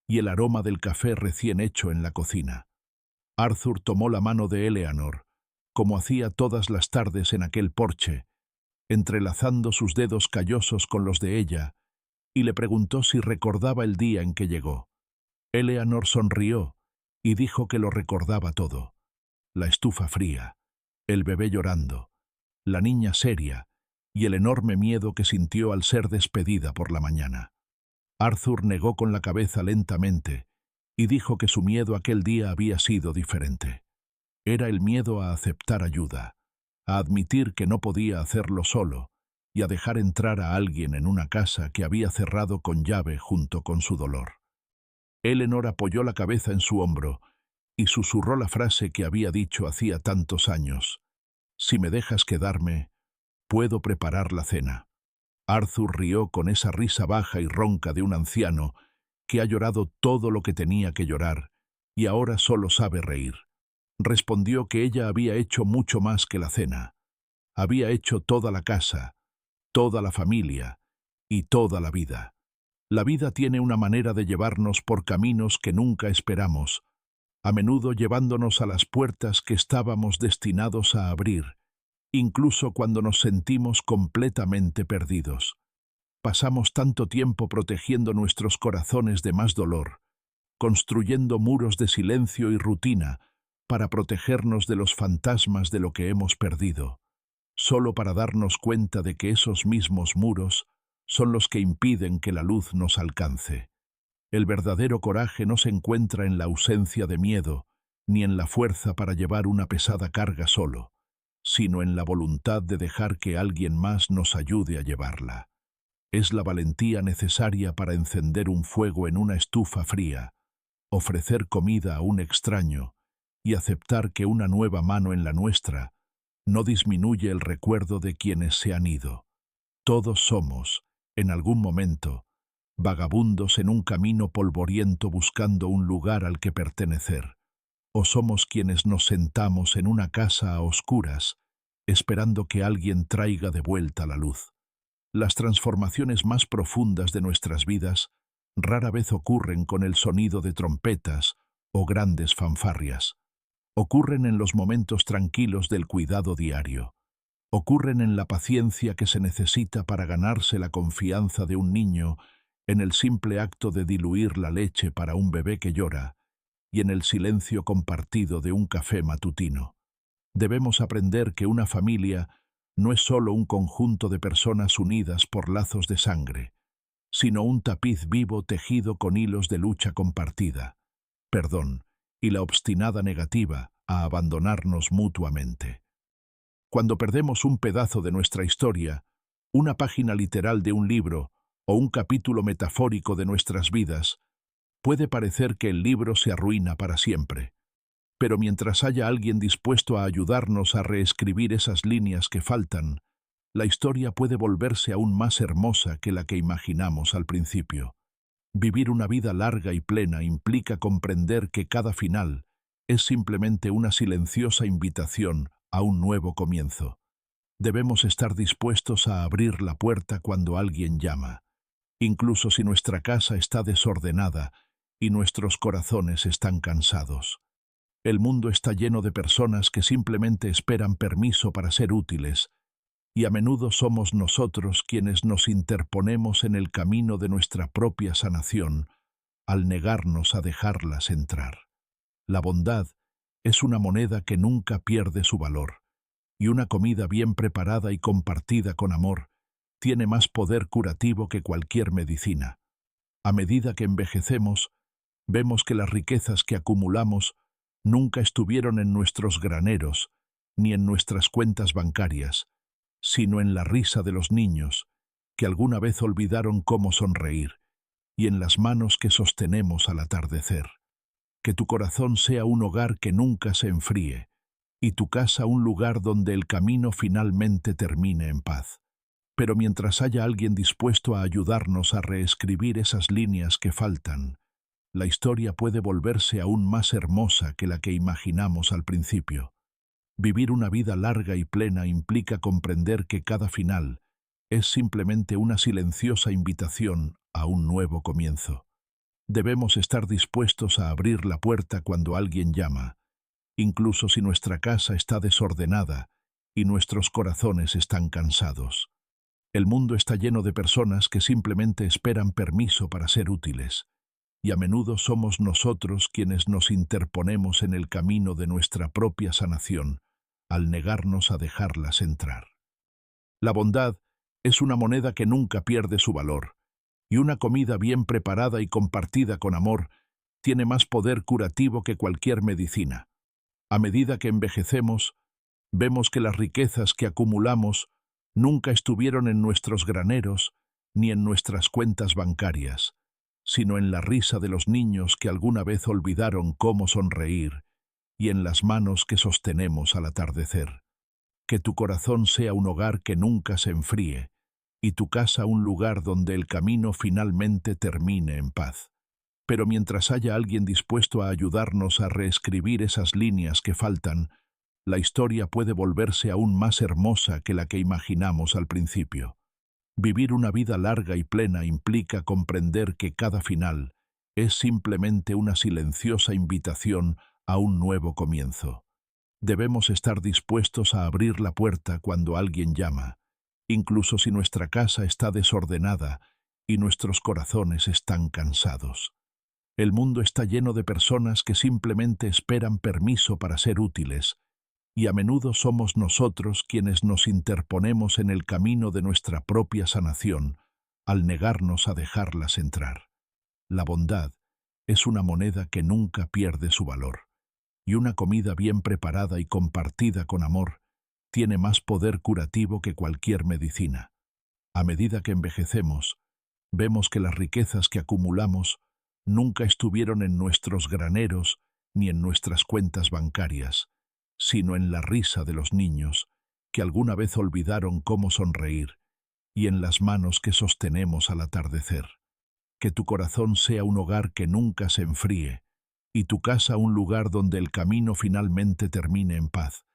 y el aroma del café recién hecho en la cocina. Arthur tomó la mano de Eleanor, como hacía todas las tardes en aquel porche, entrelazando sus dedos callosos con los de ella, y le preguntó si recordaba el día en que llegó. Eleanor sonrió y dijo que lo recordaba todo: la estufa fría, el bebé llorando, la niña seria y el enorme miedo que sintió al ser despedida por la mañana. Arthur negó con la cabeza lentamente y dijo que su miedo aquel día había sido diferente. Era el miedo a aceptar ayuda, a admitir que no podía hacerlo solo y a dejar entrar a alguien en una casa que había cerrado con llave junto con su dolor. Eleanor apoyó la cabeza en su hombro y susurró la frase que había dicho hacía tantos años: «Si me dejas quedarme, puedo preparar la cena». Arthur rió con esa risa baja y ronca de un anciano que ha llorado todo lo que tenía que llorar y ahora solo sabe reír. Respondió que ella había hecho mucho más que la cena. Había hecho toda la casa, toda la familia y toda la vida. La vida tiene una manera de llevarnos por caminos que nunca esperamos, a menudo llevándonos a las puertas que estábamos destinados a abrir, incluso cuando nos sentimos completamente perdidos. Pasamos tanto tiempo protegiendo nuestros corazones de más dolor, construyendo muros de silencio y rutina para protegernos de los fantasmas de lo que hemos perdido, solo para darnos cuenta de que esos mismos muros son los que impiden que la luz nos alcance. El verdadero coraje no se encuentra en la ausencia de miedo, ni en la fuerza para llevar una pesada carga solo, sino en la voluntad de dejar que alguien más nos ayude a llevarla. Es la valentía necesaria para encender un fuego en una estufa fría, ofrecer comida a un extraño y aceptar que una nueva mano en la nuestra no disminuye el recuerdo de quienes se han ido. Todos somos, en algún momento, vagabundos en un camino polvoriento buscando un lugar al que pertenecer, o somos quienes nos sentamos en una casa a oscuras, esperando que alguien traiga de vuelta la luz. Las transformaciones más profundas de nuestras vidas rara vez ocurren con el sonido de trompetas o grandes fanfarrias. Ocurren en los momentos tranquilos del cuidado diario. Ocurren en la paciencia que se necesita para ganarse la confianza de un niño, en el simple acto de diluir la leche para un bebé que llora, y en el silencio compartido de un café matutino. Debemos aprender que una familia no es solo un conjunto de personas unidas por lazos de sangre, sino un tapiz vivo tejido con hilos de lucha compartida, perdón y la obstinada negativa a abandonarnos mutuamente. Cuando perdemos un pedazo de nuestra historia, una página literal de un libro o un capítulo metafórico de nuestras vidas, puede parecer que el libro se arruina para siempre. Pero mientras haya alguien dispuesto a ayudarnos a reescribir esas líneas que faltan, la historia puede volverse aún más hermosa que la que imaginamos al principio. Vivir una vida larga y plena implica comprender que cada final es simplemente una silenciosa invitación a un nuevo comienzo. Debemos estar dispuestos a abrir la puerta cuando alguien llama, incluso si nuestra casa está desordenada y nuestros corazones están cansados. El mundo está lleno de personas que simplemente esperan permiso para ser útiles, y a menudo somos nosotros quienes nos interponemos en el camino de nuestra propia sanación al negarnos a dejarlas entrar. La bondad es una moneda que nunca pierde su valor, y una comida bien preparada y compartida con amor tiene más poder curativo que cualquier medicina. A medida que envejecemos, vemos que las riquezas que acumulamos nunca estuvieron en nuestros graneros ni en nuestras cuentas bancarias, sino en la risa de los niños, que alguna vez olvidaron cómo sonreír, y en las manos que sostenemos al atardecer. Que tu corazón sea un hogar que nunca se enfríe, y tu casa un lugar donde el camino finalmente termine en paz. Pero mientras haya alguien dispuesto a ayudarnos a reescribir esas líneas que faltan, la historia puede volverse aún más hermosa que la que imaginamos al principio. Vivir una vida larga y plena implica comprender que cada final es simplemente una silenciosa invitación a un nuevo comienzo. Debemos estar dispuestos a abrir la puerta cuando alguien llama, incluso si nuestra casa está desordenada y nuestros corazones están cansados. El mundo está lleno de personas que simplemente esperan permiso para ser útiles, y a menudo somos nosotros quienes nos interponemos en el camino de nuestra propia sanación al negarnos a dejarlas entrar. La bondad es una moneda que nunca pierde su valor, y una comida bien preparada y compartida con amor tiene más poder curativo que cualquier medicina. A medida que envejecemos, vemos que las riquezas que acumulamos nunca estuvieron en nuestros graneros ni en nuestras cuentas bancarias, sino en la risa de los niños que alguna vez olvidaron cómo sonreír y en las manos que sostenemos al atardecer. Que tu corazón sea un hogar que nunca se enfríe y tu casa un lugar donde el camino finalmente termine en paz. Pero mientras haya alguien dispuesto a ayudarnos a reescribir esas líneas que faltan, la historia puede volverse aún más hermosa que la que imaginamos al principio. Vivir una vida larga y plena implica comprender que cada final es simplemente una silenciosa invitación a un nuevo comienzo. Debemos estar dispuestos a abrir la puerta cuando alguien llama, incluso si nuestra casa está desordenada y nuestros corazones están cansados. El mundo está lleno de personas que simplemente esperan permiso para ser útiles, y a menudo somos nosotros quienes nos interponemos en el camino de nuestra propia sanación al negarnos a dejarlas entrar. La bondad es una moneda que nunca pierde su valor, y una comida bien preparada y compartida con amor tiene más poder curativo que cualquier medicina. A medida que envejecemos, vemos que las riquezas que acumulamos nunca estuvieron en nuestros graneros ni en nuestras cuentas bancarias, sino en la risa de los niños que alguna vez olvidaron cómo sonreír y en las manos que sostenemos al atardecer. Que tu corazón sea un hogar que nunca se enfríe y tu casa un lugar donde el camino finalmente termine en paz.